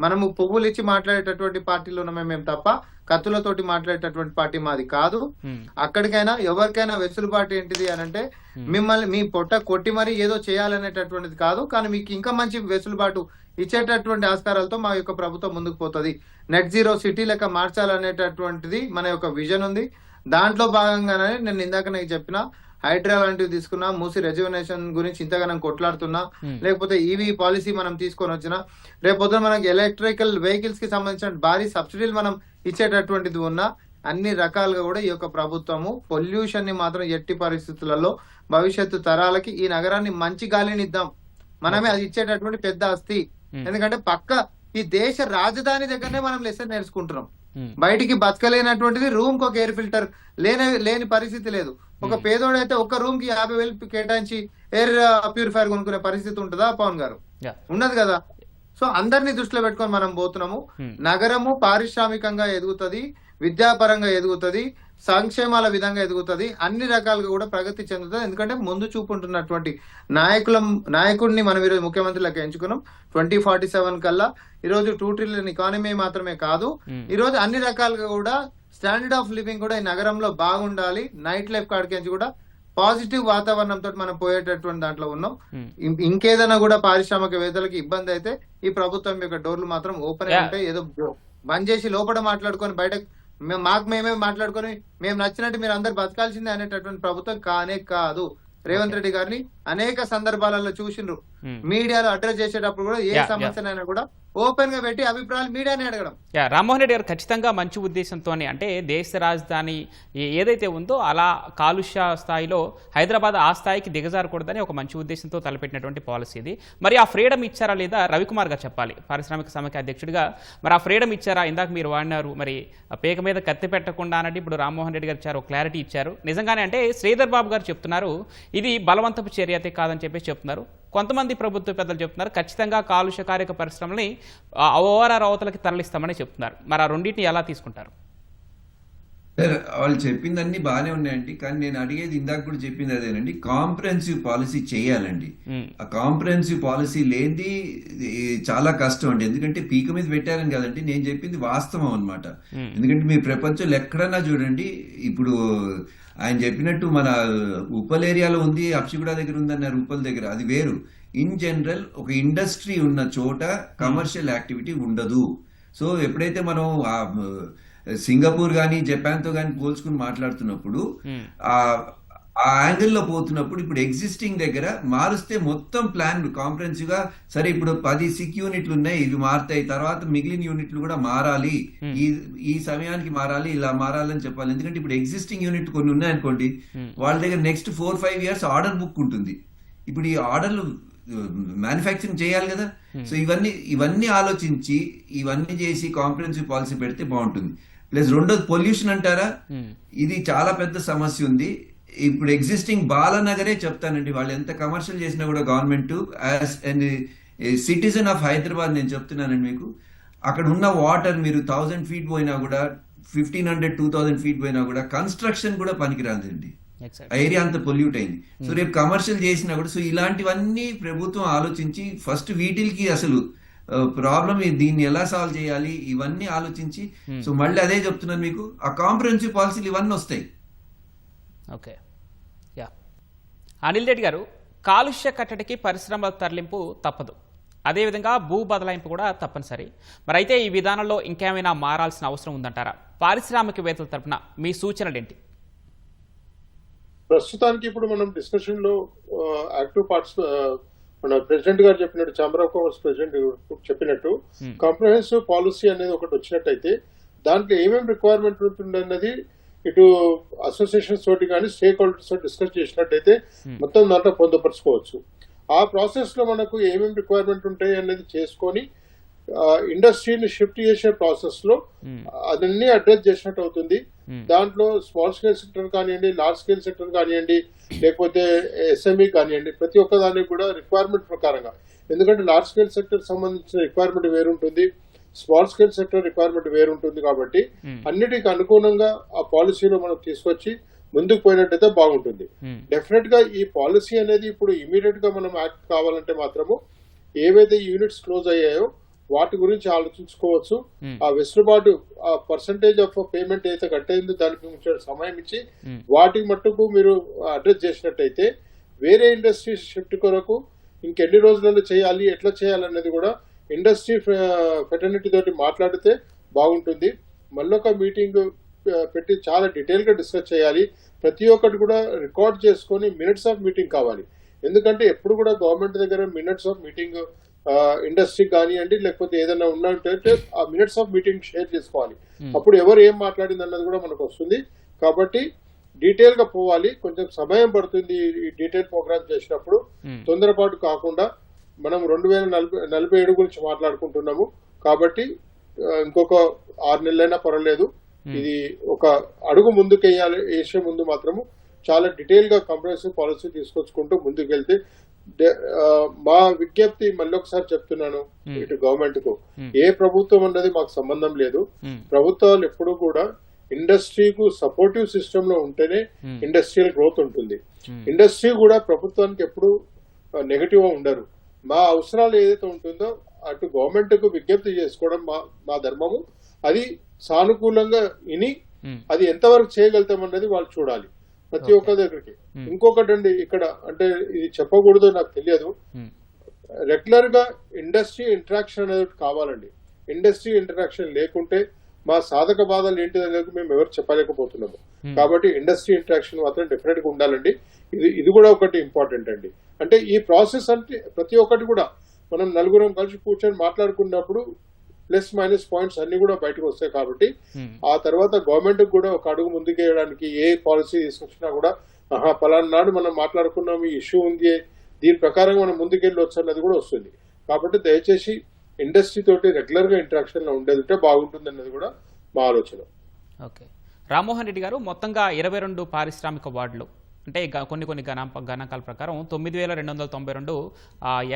మనము పువ్వులు ఇచ్చి మాట్లాడేటటువంటి పార్టీలో ఉన్నామే మేము తప్ప కత్తులతోటి మాట్లాడేటటువంటి పార్టీ మాది కాదు. అక్కడికైనా ఎవరికైనా వెసులుబాటు ఏంటిది అని అంటే మిమ్మల్ని మీ పొట్ట కొట్టి మరీ ఏదో చేయాలనేటటువంటిది కాదు, కానీ మీకు ఇంకా మంచి వెసులుబాటు ఇచ్చేటటువంటి ఆస్కారాలతో మా యొక్క ప్రభుత్వం ముందుకు పోతుంది. నెట్ జీరో సిటీ లెక్క మార్చాలనేటటువంటిది మన యొక్క విజన్ ఉంది. దాంట్లో భాగంగానే నేను ఇందాక నాకు చెప్పిన హైడ్రా లాంటివి తీసుకున్నా, మూసి రెజ్యువనేషన్ గురించి ఇంతగానం కొట్లాడుతున్నా, లేకపోతే ఈవీ పాలసీ మనం తీసుకొని వచ్చినా, రేపొద్దున మనకి ఎలక్ట్రికల్ వెహికల్స్ కి సంబంధించిన భారీ సబ్సిడీలు మనం ఇచ్చేటటువంటిది ఉన్నా, అన్ని రకాలుగా కూడా ఈ యొక్క ప్రభుత్వము పొల్యూషన్ ని మాత్రం ఎట్టి పరిస్థితులలో భవిష్యత్తు తరాలకి ఈ నగరాన్ని మంచి గాలిని ఇద్దాం. మనమే అది ఇచ్చేటటువంటి పెద్ద ఆస్తి. ఎందుకంటే పక్క ఈ దేశ రాజధాని దగ్గరనే మనం లెసన్ నేర్చుకుంటున్నాం. బయటికి బతకలేనటువంటిది రూమ్ కి ఒక ఎయిర్ ఫిల్టర్ లేని పరిస్థితి లేదు. ఒక పేదోడైతే ఒక రూమ్ కి 50,000 కేటాయించి ఎయిర్ ప్యూరిఫైర్ కొనుక్కునే పరిస్థితి ఉంటుందా పవన్ గారు? ఉండదు కదా. సో అందరినీ దృష్టిలో పెట్టుకొని మనం పోతున్నాము. నగరము పారిశ్రామికంగా ఎదుగుతుంది, విద్యాపరంగా ఎదుగుతుంది, సంక్షేమాల విధంగా ఎదుగుతుంది, అన్ని రకాలుగా కూడా ప్రగతి చెందుతుంది. ఎందుకంటే ముందు చూపుంటున్నటువంటి నాయకుడిని మనం ఈరోజు ముఖ్యమంత్రిలకు ఎంచుకున్నాం. 2047 కల్లా ఈరోజు 2 ట్రిలియన్ ఎకానమీ మాత్రమే కాదు, ఈరోజు అన్ని రకాలుగా కూడా స్టాండర్డ్ ఆఫ్ లివింగ్ కూడా ఈ నగరంలో బాగుండాలి. నైట్ లైఫ్ కాడికి కూడా పాజిటివ్ వాతావరణంతో మనం పోయేటటువంటి దాంట్లో ఉన్నాం. ఇంకేదైనా కూడా పారిశ్రామికవేత్తలకి ఇబ్బంది అయితే ఈ ప్రభుత్వం యొక్క డోర్లు మాత్రం ఓపెన్ ఉంటాయి. ఏదో బంద్ చేసి లోపల మాట్లాడుకొని బయట మేమే మాట్లాడుకొని మేము నచ్చినట్టు మీరు అందరు బతకాల్సిందే అనేటటువంటి ప్రభుత్వం కానే కాదు. రేవంత్ రెడ్డి గారిని అనేక సందర్భాలలో చూసిండ్రు, మీడియాలో అడ్రస్ చేసేటప్పుడు కూడా ఏ సమస్యనైనా కూడా ఓపెన్ గా పెట్టి అభిప్రాయాలు మీడియాని అడగడం. రామ్మోహన్ రెడ్డి గారు ఖచ్చితంగా మంచి ఉద్దేశంతో అంటే దేశ రాజధాని ఏదైతే ఉందో అలా కాలుష్య స్థాయిలో హైదరాబాద్ ఆ స్థాయికి దిగజారకూడదని ఒక మంచి ఉద్దేశంతో తలపెట్టినటువంటి పాలసీ ఇది. మరి ఆ ఫ్రీడమ్ ఇచ్చారా లేదా రవికుమార్ గారు చెప్పాలి, పారిశ్రామిక సమైక్య అధ్యక్షుడిగా. మరి ఆ ఫ్రీడమ్ ఇచ్చారా? ఇందాక మీరు వాడినారు మరి పేక మీద కత్తి పెట్టకుండా అన్నట్టు ఇప్పుడు రామ్మోహన్ రెడ్డి గారు ఇచ్చారు, క్లారిటీ ఇచ్చారు. నిజంగానే అంటే శ్రీధర్ బాబు గారు చెప్తున్నారు ఇది బలవంతపు చర్య అయితే కాదని చెప్పేసి చెప్తున్నారు. కొంతమంది ప్రభుత్వ పెద్దలు చెప్తున్నారు ఖచ్చితంగా కాలుష్యకారక పరిశ్రమల్ని ఓఆర్ఆర్ అవతలకి తరలిస్తామని చెప్తున్నారు. మరి ఆ రెండింటిని ఎలా తీసుకుంటారు? వాళ్ళు చెప్పిందన్నీ బాగానే ఉన్నాయండి, కానీ నేను అడిగేది ఇందాక కూడా చెప్పింది అదేనండి, కాంప్రహెన్సివ్ పాలసీ చేయాలండి. ఆ కాంప్రహెన్సివ్ పాలసీ లేనిది చాలా కష్టం అండి. ఎందుకంటే పీక మీద పెట్టారని కదండి, నేను చెప్పింది వాస్తవం అన్నమాట. ఎందుకంటే మీ ప్రపంచంలో ఎక్కడన్నా చూడండి, ఇప్పుడు ఆయన చెప్పినట్టు మన ఉప్పల్ ఏరియాలో ఉంది, అప్సిగూడ దగ్గర ఉందన్నారు, ఉప్పల్ దగ్గర, అది వేరు. ఇన్ జనరల్ ఒక ఇండస్ట్రీ ఉన్న చోట కమర్షియల్ యాక్టివిటీ ఉండదు. సో ఎప్పుడైతే మనం సింగపూర్ కానీ జపాన్తో కానీ పోల్చుకుని మాట్లాడుతున్నప్పుడు ఆ యాంగిల్లో పోతున్నప్పుడు ఇప్పుడు ఎగ్జిస్టింగ్ దగ్గర మారుస్తే మొత్తం ప్లాన్ కాంప్రహెన్సివ్ గా, సరే ఇప్పుడు 10 సిక్ యూనిట్లు ఉన్నాయి, ఇవి మారుతాయి, తర్వాత మిగిలిన యూనిట్లు కూడా మారాలి, ఈ సమయానికి మారాలి, ఇలా మారాలని చెప్పాలి. ఎందుకంటే ఇప్పుడు ఎగ్జిస్టింగ్ యూనిట్ కొన్ని ఉన్నాయనుకోండి, వాళ్ళ దగ్గర నెక్స్ట్ 4-5 years ఆర్డర్ బుక్ ఉంటుంది. ఇప్పుడు ఈ ఆర్డర్లు మ్యానుఫ్యాక్చరింగ్ చేయాలి కదా. సో ఇవన్నీ ఆలోచించి ఇవన్నీ చేసి కాంప్రహెన్సివ్ పాలసీ పెడితే బాగుంటుంది. ప్లస్ రెండోది పొల్యూషన్ అంటారా, ఇది చాలా పెద్ద సమస్య ఉంది. ఇప్పుడు ఎగ్జిస్టింగ్ బాలానగరే చెప్తానండి, వాళ్ళు ఎంత కమర్షియల్ చేసినా కూడా government as and citizen of Hyderabad నేను చెప్తున్నానండి మీకు, అక్కడ ఉన్న వాటర్ మీరు 1000 feet పోయినా కూడా, 1500-2000 feet పోయినా కూడా కన్స్ట్రక్షన్ కూడా పనికిరాదండి. ఆ ఏరియా అంత పొల్యూట్ అయింది. సో రేపు కమర్షియల్ చేసినా కూడా, సో ఇలాంటివన్నీ ప్రభుత్వం ఆలోచించి ఫస్ట్ వీటికి అసలు ప్రాబ్లం దీన్ని ఎలా సాల్వ్ చేయాలి ఇవన్నీ ఆలోచించి, సో మళ్ళీ అదే చెప్తున్నాను మీకు, ఆ కాంప్రహెన్సివ్ పాలసీలు ఇవన్నీ వస్తాయి. Okay, yeah. అనిల్ రెడ్డి గారు, కాలుష్య కట్టడికి పరిశ్రమల తరలింపు తప్పదు, అదేవిధంగా భూ బదలాయింపు కూడా తప్పనిసరి. మరి అయితే ఈ విధానంలో ఇంకేమైనా మారాల్సిన అవసరం ఉందంటారా? పారిశ్రామికవేత్తల తరపున మీ సూచనలు ఏంటి? ప్రస్తుతానికి ఇప్పుడు మనం డిస్కషన్ లో యాక్టివ్ పార్ట్స్, మన ప్రెసిడెంట్ గారు చెప్పినట్టు, ఛాంబర్ ఆఫ్ కామర్స్ ప్రెసిడెంట్ చెప్పినట్టు, కాంప్రహెన్సివ్ పాలసీ అనేది ఒకటి వచ్చినట్టయితే దాంట్లో ఏమేమి రిక్వైర్మెంట్ ఉంటుంది అన్నది ఇటు అసోసియేషన్స్ తోటి కానీ స్టేక్ హోల్డర్స్ తోటి డిస్కస్ చేసినట్టయితే మొత్తం దాంట్లో పొందుపరచుకోవచ్చు. ఆ ప్రాసెస్ లో మనకు ఏమేమి రిక్వైర్మెంట్ ఉంటాయి అనేది చేసుకొని ఇండస్ట్రీని షిఫ్ట్ చేసే ప్రాసెస్ లో అదన్నీ అడ్రస్ చేసినట్టు అవుతుంది. దాంట్లో స్మాల్ స్కేల్ సెక్టర్ కానివ్వండి, లార్జ్ స్కేల్ సెక్టర్ కానివ్వండి, లేకపోతే ఎస్ఎంఈ కానివ్వండి, ప్రతి ఒక్క దానికి కూడా రిక్వైర్మెంట్ ప్రకారంగా, ఎందుకంటే లార్జ్ స్కేల్ సెక్టర్ సంబంధించిన రిక్వైర్మెంట్ వేరుంటుంది, స్మాల్ స్కేల్ సెక్టర్ రిక్వైర్మెంట్ వేరుంటుంది. కాబట్టి అన్నిటికీ అనుగుణంగా ఆ పాలసీలో మనం తీసుకొచ్చి ముందుకు పోయినట్టయితే బాగుంటుంది. Hmm. డెఫినెట్ గా ఈ పాలసీ అనేది ఇప్పుడు ఇమీడియట్ గా మనం యాక్ట్ కావాలంటే మాత్రము ఏవైతే యూనిట్స్ క్లోజ్ అయ్యాయో వాటి గురించి ఆలోచించుకోవచ్చు. ఆ వెసులుబాటు, ఆ పర్సంటేజ్ ఆఫ్ పేమెంట్ అయితే కట్టేందుకు దానికి కొంచెం సమయం ఇచ్చి వాటికి మట్టుకు మీరు అడ్రస్ చేసినట్టయితే వేరే ఇండస్ట్రీ షిఫ్ట్ కొరకు ఇంకెన్ని రోజులలో చేయాలి, ఎట్లా చేయాలనేది కూడా ఇండస్ట్రీ ఫెటర్నిటీ తోటి మాట్లాడితే బాగుంటుంది. మళ్ళొక మీటింగ్ పెట్టి చాలా డీటెయిల్ గా డిస్కస్ చేయాలి. ప్రతి ఒక్కటి కూడా రికార్డ్ చేసుకొని మినిట్స్ ఆఫ్ మీటింగ్ కావాలి. ఎందుకంటే ఎప్పుడు కూడా గవర్నమెంట్ దగ్గర మినిట్స్ ఆఫ్ మీటింగ్ ఇండస్ట్రీ కానివ్వండి లేకపోతే ఏదైనా ఉన్నట్టు ఆ మినిట్స్ ఆఫ్ మీటింగ్ షేర్ చేసుకోవాలి. అప్పుడు ఎవరు ఏం మాట్లాడింది అన్నది కూడా మనకు వస్తుంది. కాబట్టి డీటెయిల్ గా పోవాలి. కొంచెం సమయం పడుతుంది ఈ డీటెయిల్ ప్రోగ్రామ్ చేసినప్పుడు. తొందరపాటు కాకుండా మనం 2047 గురించి మాట్లాడుకుంటున్నాము కాబట్టి ఇంకొక 6 నెలలైనా పర్వాలేదు. ఇది ఒక అడుగు ముందుకు వేసే ముందు మాత్రము చాలా డీటెయిల్ గా కంప్రహెన్సివ్ పాలసీ తీసుకొచ్చుకుంటూ ముందుకు వెళ్తే మా విజ్ఞప్తి మళ్ళీ ఒకసారి చెప్తున్నాను ఇటు గవర్నమెంట్ కు, ఏ ప్రభుత్వం అన్నది మాకు సంబంధం లేదు. ప్రభుత్వాలు ఎప్పుడు కూడా ఇండస్ట్రీకు సపోర్టివ్ సిస్టమ్ లో ఉంటేనే ఇండస్ట్రియల్ గ్రోత్ ఉంటుంది. ఇండస్ట్రీ కూడా ప్రభుత్వానికి ఎప్పుడు నెగటివ్ గా ఉండరు. మా అవసరాలు ఏదైతే ఉంటుందో అటు గవర్నమెంట్ కు విజ్ఞప్తి చేసుకోవడం మా ధర్మము. అది సానుకూలంగా విని అది ఎంతవరకు చేయగలుగుతామన్నది వాళ్ళు చూడాలి ప్రతి ఒక్క దగ్గరికి. ఇంకొకటి అండి, ఇక్కడ అంటే ఇది చెప్పకూడదో నాకు తెలియదు, రెగ్యులర్ గా ఇండస్ట్రీ ఇంటరాక్షన్ అనేది కావాలండి. ఇండస్ట్రీ ఇంటరాక్షన్ లేకుంటే మా సాధక బాధలు ఏంటి అనేది మేము ఎవరు చెప్పలేకపోతున్నాము. కాబట్టి ఇండస్ట్రీ ఇంటరాక్షన్ మాత్రం డెఫినెట్ గా ఉండాలండి. ఇది కూడా ఒకటి ఇంపార్టెంట్ అండి. అంటే ఈ ప్రాసెస్ అంటే ప్రతి ఒక్కటి కూడా మనం నలుగురం కలిసి కూర్చొని మాట్లాడుకున్నప్పుడు ప్లస్ మైనస్ పాయింట్స్ అన్ని కూడా బయటకు వస్తాయి. కాబట్టి ఆ తర్వాత గవర్నమెంట్ కూడా ఒక అడుగు ముందుకేయడానికి ఏ పాలసీ తీసుకొచ్చినా కూడా పలానా నాడు మనం మాట్లాడుకున్నాం, ఈ ఇష్యూ ఉంది, దీని ప్రకారం మనం ముందుకెళ్ళొచ్చు అన్నది కూడా వస్తుంది. కాబట్టి దయచేసి ఇండస్ట్రీ తోటి రెగ్యులర్ గా ఇంటరాక్షన్ లో ఉండేది ఉంటే బాగుంటుంది అన్నది కూడా మా ఆలోచన. ఓకే, రామ్మోహన్ రెడ్డి గారు, మొత్తంగా 22 పారిశ్రామిక వార్డులు అంటే కొన్ని గణాంకాల ప్రకారం 9,292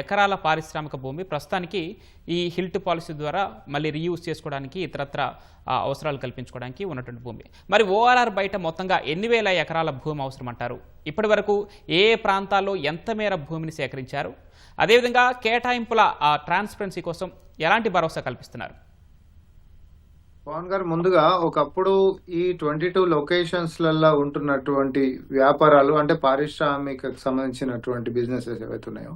ఎకరాల పారిశ్రామిక భూమి ప్రస్తుతానికి ఈ హిల్ట్ పాలసీ ద్వారా మళ్ళీ రీయూజ్ చేసుకోవడానికి ఇతరత్ర అవసరాలు కల్పించుకోవడానికి ఉన్నటువంటి భూమి. మరి ఓఆర్ఆర్ బయట మొత్తంగా ఎన్ని వేల ఎకరాల భూమి అవసరం అంటారు? ఇప్పటి వరకు ఏ ప్రాంతాల్లో ఎంత మేర భూమిని సేకరించారు? అదేవిధంగా కేటాయింపుల ట్రాన్స్పరెన్సీ కోసం ఎలాంటి భరోసా కల్పిస్తున్నారు? పవన్ గారు, ముందుగా ఒకప్పుడు ఈ 22 లొకేషన్స్ లలో ఉంటున్నటువంటి వ్యాపారాలు అంటే పారిశ్రామిక సంబంధించినటువంటి బిజినెసెస్ ఏవైతే ఉన్నాయో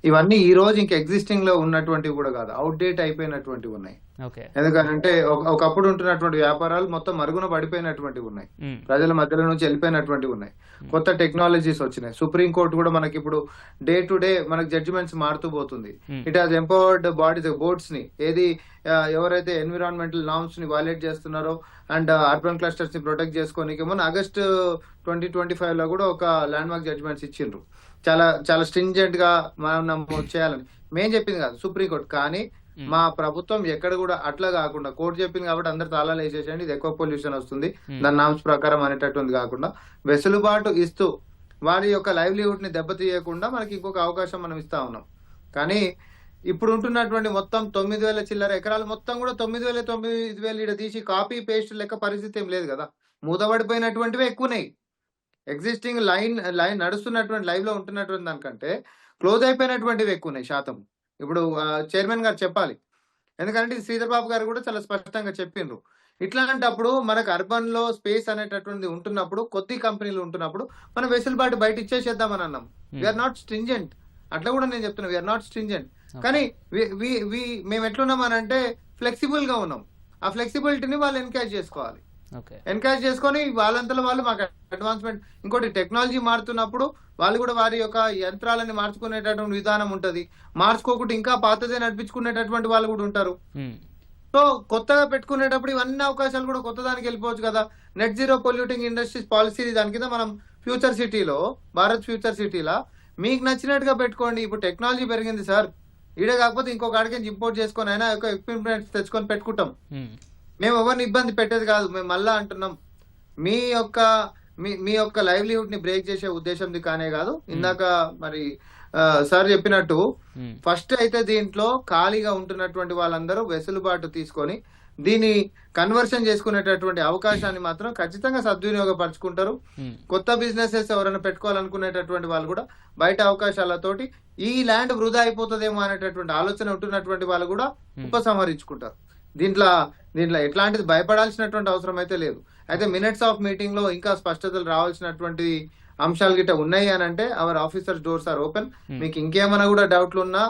ఇవన్నీ ఈ రోజు ఇంకా ఎగ్జిస్టింగ్ లో ఉన్నటువంటివి కూడా కాదు, అవుట్డేట్ అయిపోయినటువంటివి ఉన్నాయి. ఎందుకంటే ఒకప్పుడు ఉంటున్నటువంటి వ్యాపారాలు మొత్తం మరుగున పడిపోయినటువంటివి ఉన్నాయి, ప్రజల మధ్యలో నుంచి వెళ్ళిపోయినటువంటివి ఉన్నాయి. కొత్త టెక్నాలజీస్ వచ్చినాయి. సుప్రీం కోర్టు కూడా మనకి ఇప్పుడు డే టు డే మనకి జడ్జిమెంట్స్ మారుతూ పోతుంది. ఇట్ హాజ్ ఎంపవర్డ్ బోర్డ్స్ ని, ఏది ఎవరైతే ఎన్విరాన్మెంటల్ నార్మ్స్ ని వైలేట్ చేస్తున్నారో అండ్ అర్బన్ క్లస్టర్స్ ని ప్రొటెక్ట్ చేసుకోనికి మొన్న ఆగస్టు 2025 లో కూడా ఒక ల్యాండ్ మార్క్ జడ్జిమెంట్స్ ఇచ్చిండ్రు. చాలా చాలా స్ట్రింజెంట్ గా మనం చేయాలని మేము చెప్పింది కాదు సుప్రీం కోర్టు. కానీ మా ప్రభుత్వం ఎక్కడ కూడా అట్లా కాకుండా కోర్టు చెప్పింది కాబట్టి అందరు తాళాలు వేసేసండి, ఇది ఎక్కువ పొల్యూషన్ వస్తుంది దాని నామ్స్ ప్రకారం అనేటటువంటి కాకుండా వెసులుబాటు ఇస్తూ వారి యొక్క లైవ్లీహుడ్ ని దెబ్బతీయకుండా మనకి ఇంకొక అవకాశం మనం ఇస్తా ఉన్నాం. కానీ ఇప్పుడు ఉంటున్నటువంటి మొత్తం 9,000 చిల్లర ఎకరాలు మొత్తం కూడా 9,000 ఈడ తీసి కాపీ పేస్ట్ లెక్క పరిస్థితి ఏం లేదు కదా. మూతపడిపోయినటువంటివి ఎక్కువన్నాయి. ఎగ్జిస్టింగ్ లైన్ నడుస్తున్నటువంటి లైవ్ లో ఉంటున్నటువంటి దానికంటే క్లోజ్ అయిపోయినటువంటివి ఎక్కువన్నాయి శాతం. ఇప్పుడు చైర్మన్ గారు చెప్పాలి, ఎందుకంటే శ్రీధర్ బాబు గారు కూడా చాలా స్పష్టంగా చెప్పిండ్రు. ఇట్లాంటప్పుడు మనకు అర్బన్ లో స్పేస్ అనేటటువంటి ఉంటున్నప్పుడు, కొద్ది కంపెనీలు ఉంటున్నప్పుడు మనం వెసులుబాటు బయట ఇచ్చేసేద్దామని అన్నాం. వీఆర్ నాట్ స్ట్రింజెంట్, అట్లా కూడా నేను చెప్తున్నా, వీఆర్ నాట్ స్ట్రింజెంట్. కానీ మేము ఎట్లున్నామనంటే ఫ్లెక్సిబుల్ గా ఉన్నాం. ఆ ఫ్లెక్సిబిలిటీని వాళ్ళు ఎన్కరేజ్ చేసుకోవాలి. ఎన్కరేజ్ చేసుకొని వాళ్ళంతలో వాళ్ళు మాకు అడ్వాన్స్మెంట్. ఇంకోటి టెక్నాలజీ మారుతున్నప్పుడు వాళ్ళు కూడా వారి యొక్క యంత్రాలని మార్చుకునేటటువంటి విధానం ఉంటది. మార్చుకోకుండా ఇంకా పాతదే నడిపించుకునేటటువంటి వాళ్ళు కూడా ఉంటారు. సో కొత్తగా పెట్టుకునేటప్పుడు ఇవన్నీ అవకాశాలు కూడా కొత్త దానికి వెళ్ళిపోవచ్చు కదా. Net zero polluting industries policy దాని కింద మనం ఫ్యూచర్ సిటీలో, భారత్ ఫ్యూచర్ సిటీలో మీకు నచ్చినట్టుగా పెట్టుకోండి. ఇప్పుడు టెక్నాలజీ పెరిగింది సార్, ఈడే కాకపోతే ఇంకొక ఆడికి ఇంపోర్ట్ చేసుకొని అయినా ఒక ఎక్విప్మెంట్ తెచ్చుకొని పెట్టుకుంటాం. మేము ఎవరిని ఇబ్బంది పెట్టేది కాదు. మేము మళ్ళా అంటున్నాం, మీ యొక్క లైవ్లీహుడ్ ని బ్రేక్ చేసే ఉద్దేశంది కానే కాదు. ఇందాక మరి సార్ చెప్పినట్టు ఫస్ట్ అయితే దీంట్లో ఖాళీగా ఉంటున్నటువంటి వాళ్ళందరూ వెసులుబాటు తీసుకొని దీన్ని కన్వర్షన్ చేసుకునేటటువంటి అవకాశాన్ని మాత్రం ఖచ్చితంగా సద్వినియోగపరచుకుంటారు. కొత్త బిజినెసెస్ ఎవరైనా పెట్టుకోవాలనుకునేటటువంటి వాళ్ళు కూడా బయట అవకాశాలతోటి ఈ ల్యాండ్ వృధా అయిపోతుందేమో అనేటటువంటి ఆలోచన ఉంటున్నటువంటి వాళ్ళు కూడా ఉపసంహరించుకుంటారు. దీంట్లో ఎట్లాంటిది భయపడాల్సినటువంటి అవసరం అయితే లేదు. అయితే మినిట్స్ ఆఫ్ మీటింగ్ లో ఇంకా స్పష్టతలు రావాల్సినటువంటి అంశాలు గిట్ట ఉన్నాయి అని అంటే our officers doors are open. మీకు ఇంకేమైనా కూడా డౌట్లు ఉన్నా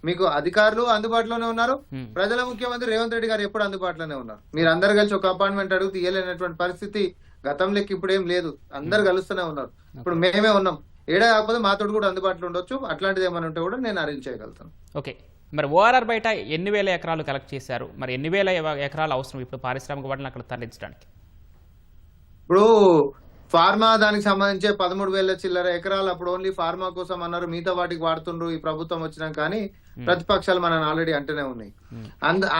మీకు అధికారులు అందుబాటులోనే ఉన్నారు. ప్రజల ముఖ్యమంత్రి రేవంత్ రెడ్డి గారు ఎప్పుడు అందుబాటులోనే ఉన్నారు. మీరు అందరు కలిసి ఒక అపాయింట్మెంట్ అడుగు తీయలేనటువంటి పరిస్థితి గతంలోకి ఇప్పుడు ఏం లేదు. అందరు కలుస్తూనే ఉన్నారు. ఇప్పుడు మేమే ఉన్నాం. ఏడా కాకపోతే మాతోటి కూడా అందుబాటులో ఉండొచ్చు. అట్లాంటిది ఏమైనా ఉంటే కూడా నేను అరేంజ్ చేయగలుగుతాను. ఓకే, మరి ఓఆర్ఆర్ బయట ఎన్ని వేల ఎకరాలు కలెక్ట్ చేశారు? మరి ఎన్ని వేల ఎకరాలు అవసరం ఇప్పుడు పారిశ్రామిక వాటిని అక్కడ తరలించడానికి? ఇప్పుడు ఫార్మా దానికి సంబంధించి 13,000 చిల్లర ఎకరాలు అప్పుడు ఓన్లీ ఫార్మా కోసం అన్నారు. మిగతా వాటికి వాడుతుండ్రు ఈ ప్రభుత్వం వచ్చినాం. కానీ ప్రతిపక్షాలు మనం ఆల్రెడీ అంటూనే ఉన్నాయి.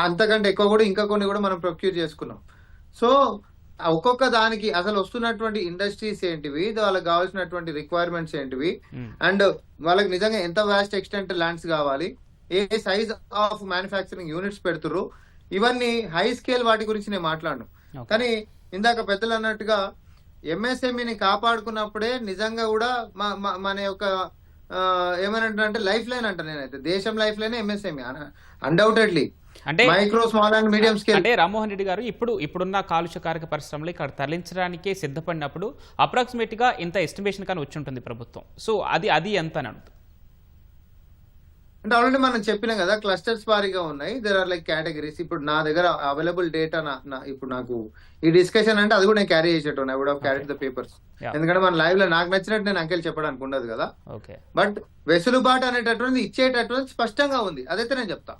అంతకంటే ఎక్కువ కూడా ఇంకా కొన్ని కూడా మనం ప్రొక్యూర్ చేసుకున్నాం. సో ఒక్కొక్క దానికి అసలు వస్తున్నటువంటి ఇండస్ట్రీస్ ఏంటివి, వాళ్ళకి కావాల్సినటువంటి రిక్వైర్మెంట్స్ ఏంటివి, అండ్ వాళ్ళకి నిజంగా ఎంత వాస్ట్ ఎక్స్టెంట్ ల్యాండ్స్ కావాలి, ఏ సైజ్ ఆఫ్ మ్యానుఫ్యాక్చరింగ్ యూనిట్స్ పెడుతుర్రు, ఇవన్నీ హై స్కేల్ వాటి గురించి నేను మాట్లాడను. కానీ ఇందాక పెద్దలు అన్నట్టుగా ఎంఎస్ఎంఈని కాపాడుకున్నప్పుడే నిజంగా కూడా మన యొక్క ఏమనంటే లైఫ్ లైన్ అంట. నేనైతే దేశం లైఫ్ లైన్ ఎంఎస్ఎంఈ అన్డౌటెడ్లీ. అంటే micro small and medium scale. అంటే రామ్మోహన్ రెడ్డి గారు ఇప్పుడున్న కాలుష్యకారక పరిశ్రమలు ఇక్కడ తరలించడానికి సిద్ధపడినప్పుడు అప్రాక్సిమేట్ గా ఇంత ఎస్టిమేషన్ కానీ వచ్చి ఉంటుంది ప్రభుత్వం. సో అది ఎంత అని అడుగుతుంది. అంటే ఆల్రెడీ మనం చెప్పినాం కదా, క్లస్టర్స్ వారీగా ఉన్నాయి. There are like categories. ఇప్పుడు నా దగ్గర అవైలబుల్ డేటా ఇప్పుడు నాకు ఈ డిస్కషన్ అంటే అది కూడా నేను క్యారీ చేసేటోను. I would have carried the papers. ఎందుకంటే మన లైవ్ లో నాకు నచ్చినట్టు నేను అంకెల్ చెప్పడానికి ఉండదు కదా. బట్ వెసులుబాటు అనేటటువంటిది ఇచ్చేటటువంటి స్పష్టంగా ఉంది. అదైతే నేను చెప్తా.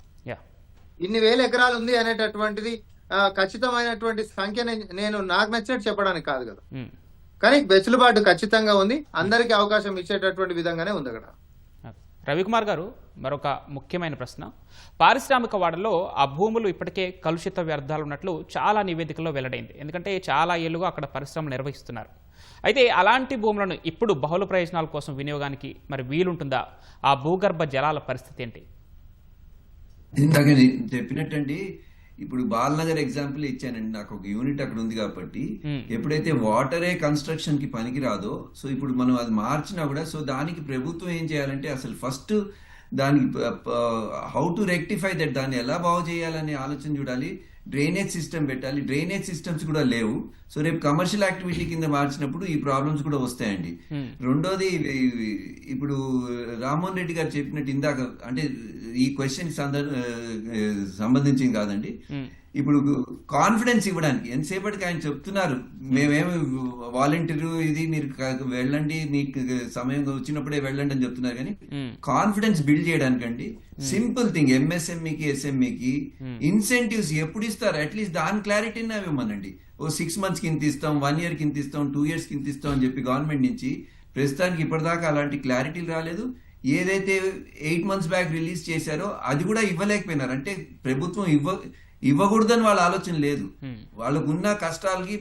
ఇన్ని వేల ఎకరాలు ఉంది అనేటటువంటిది ఖచ్చితమైనటువంటి సంఖ్య నేను నాకు నచ్చినట్టు చెప్పడానికి కాదు కదా. కానీ వెసులుబాటు ఖచ్చితంగా ఉంది. అందరికీ అవకాశం ఇచ్చేటటువంటి విధంగానే ఉంది అక్కడ. రవికుమార్ గారు, మరొక ముఖ్యమైన ప్రశ్న. పారిశ్రామిక వాడలో ఆ భూములు ఇప్పటికే కలుషిత వ్యర్థాలు ఉన్నట్లు చాలా నివేదికల్లో వెల్లడైంది. ఎందుకంటే చాలా ఏళ్లుగా అక్కడ పరిశ్రమలు నిర్వహిస్తున్నారు. అయితే అలాంటి భూములను ఇప్పుడు బహుళ ప్రయోజనాల కోసం వినియోగానికి మరి వీలుంటుందా? ఆ భూగర్భ జలాల పరిస్థితి ఏంటి? ఇందాక చెప్పినట్టండి, ఇప్పుడు బాలనగర్ ఎగ్జాంపుల్ ఇచ్చానండి. నాకు ఒక యూనిట్ అక్కడ ఉంది కాబట్టి ఎప్పుడైతే వాటరే కన్స్ట్రక్షన్ కి పనికి రాదో, సో ఇప్పుడు మనం అది మార్చినా కూడా, సో దానికి ప్రభుత్వం ఏం చేయాలంటే అసలు ఫస్ట్ దానికి హౌ టు రెక్టిఫై దట్, దాన్ని ఎలా బాగు చేయాలనే ఆలోచన చూడాలి. డ్రైనేజ్ సిస్టమ్ పెట్టాలి. డ్రైనేజ్ సిస్టమ్స్ కూడా లేవు. సో రేపు కమర్షియల్ యాక్టివిటీ కింద మార్చినప్పుడు ఈ ప్రాబ్లమ్స్ కూడా వస్తాయండి. రెండోది, ఇప్పుడు రామ్మోహన్ రెడ్డి గారు చెప్పినట్టు ఇందాక, అంటే ఈ క్వశ్చన్ సంబంధించింది కాదండి. ఇప్పుడు కాన్ఫిడెన్స్ ఇవ్వడానికి ఎంతసేపటికి ఆయన చెప్తున్నారు, మేమేమి వాలంటీర్ ఇది మీరు వెళ్ళండి, మీకు సమయం వచ్చినప్పుడే వెళ్ళండి అని చెప్తున్నారు. కానీ కాన్ఫిడెన్స్ బిల్డ్ చేయడానికండి సింపుల్ థింగ్, ఎంఎస్ఎంఈకి ఎస్ఎంఈకి ఇన్సెంటివ్స్ ఎప్పుడు ఇస్తారు, అట్లీస్ట్ దాని క్లారిటీని ఇవ్వమనండి. 6 months కి ఇంత ఇస్తాం, 1 year కి ఇంత ఇస్తాం, 2 years కి ఇంత ఇస్తాం అని చెప్పి గవర్నమెంట్ నుంచి ప్రస్తుతానికి ఇప్పటిదాకా అలాంటి క్లారిటీలు రాలేదు. ఏదైతే 8 months బ్యాక్ రిలీజ్ చేశారో అది కూడా ఇవ్వలేకపోయినారు. అంటే ప్రభుత్వం ఇవ్వకూడదని వాళ్ళ ఆలోచన లేదు. వాళ్ళకున్న కష్టాలకి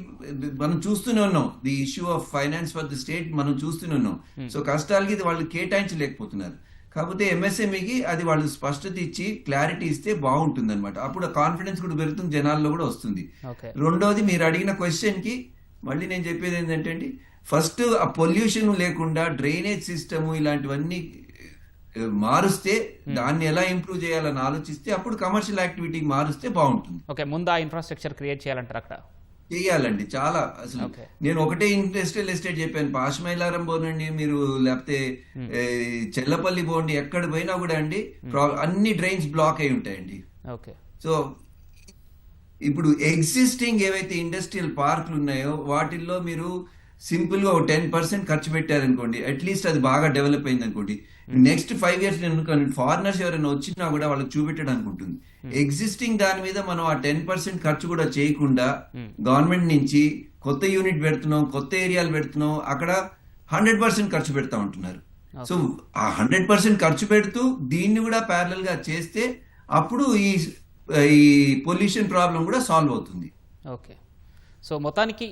మనం చూస్తూనే ఉన్నాం. The issue of finance for the state మనం చూస్తూనే ఉన్నాం. సో కష్టాలకి వాళ్ళు కేటాయించలేకపోతున్నారు. కాకపోతే ఎంఎస్ఎంఈకి అది వాళ్ళు స్పష్టత ఇచ్చి క్లారిటీ ఇస్తే బాగుంటుంది అనమాట. అప్పుడు కాన్ఫిడెన్స్ కూడా పెరుగుతుంది, జనాల్లో కూడా వస్తుంది. రెండోది, మీరు అడిగిన క్వశ్చన్ కి మళ్ళీ నేను చెప్పేది ఏంటంటే అండి, ఫస్ట్ ఆ పొల్యూషన్ లేకుండా డ్రైనేజ్ సిస్టమ్ ఇలాంటివన్నీ మారుస్తే, దాన్ని ఎలా ఇంప్రూవ్ చేయాలని ఆలోచిస్తే అప్పుడు కమర్షియల్ యాక్టివిటీకి మారుస్తే బాగుంటుంది. ఓకే, ముందు ఆ ఇన్ఫ్రాస్ట్రక్చర్ క్రియేట్ చేయాలంటారు. అక్కడ చేయాలండి చాలా. అసలు నేను ఒకటే ఇండస్ట్రియల్ ఎస్టేట్ చెప్పాను, పాషమైలారం పోనండి మీరు, లేకపోతే చెల్లపల్లి పోండి, ఎక్కడ పోయినా కూడా అండి అన్ని డ్రైన్స్ బ్లాక్ అయి ఉంటాయండి. సో ఇప్పుడు ఎగ్జిస్టింగ్ ఏవైతే ఇండస్ట్రియల్ పార్కులు ఉన్నాయో వాటిల్లో మీరు సింపుల్ గా 10% ఖర్చు పెట్టారనుకోండి, అట్లీస్ట్ అది బాగా డెవలప్ అయింది అనుకోండి, నెక్స్ట్ 5 years నేను ఫారినర్స్ ఎవరైనా వచ్చినా కూడా వాళ్ళకి చూపెట్టడానికి ఉంటుంది. ఎగ్జిస్టింగ్ దాని మీద మనం ఆ 10% ఖర్చు కూడా చేయకుండా గవర్నమెంట్ నుంచి కొత్త యూనిట్ పెడుతున్నాం, కొత్త ఏరియాలు పెడుతున్నాం, అక్కడ 100% ఖర్చు పెడతా ఉంటున్నారు. సో ఆ 100% ఖర్చు పెడుతూ దీన్ని కూడా ప్యారలల్ గా చేస్తే అప్పుడు ఈ పొల్యూషన్ ప్రాబ్లం కూడా సాల్వ్ అవుతుంది. ఓకే, సో మొత్తానికి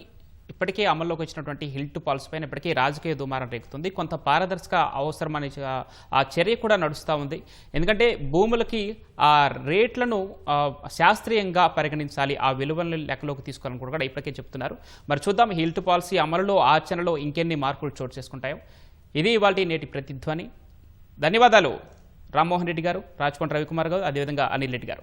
ఇప్పటికే అమల్లోకి వచ్చినటువంటి హిల్ట్ పాలసీ పైన ఇప్పటికే రాజకీయ దుమారం రేగుతుంది. కొంత పారదర్శక అవసరమనే ఆ చర్య కూడా నడుస్తూ ఉంది. ఎందుకంటే భూములకి ఆ రేట్లను శాస్త్రీయంగా పరిగణించాలి, ఆ విలువలను లెక్కలోకి తీసుకోవాలని కూడా ఇప్పటికే చెప్తున్నారు. మరి చూద్దాం హిల్ట్ పాలసీ అమలులో ఆచరణలో ఇంకెన్ని మార్పులు చోటు చేసుకుంటాయో. ఇది ఇవాల్టి నేటి ప్రతిధ్వని. ధన్యవాదాలు రామ్మోహన్ రెడ్డి గారు, రాచకొండ రవికుమార్ గారు, అదేవిధంగా అనిల్ రెడ్డి గారు.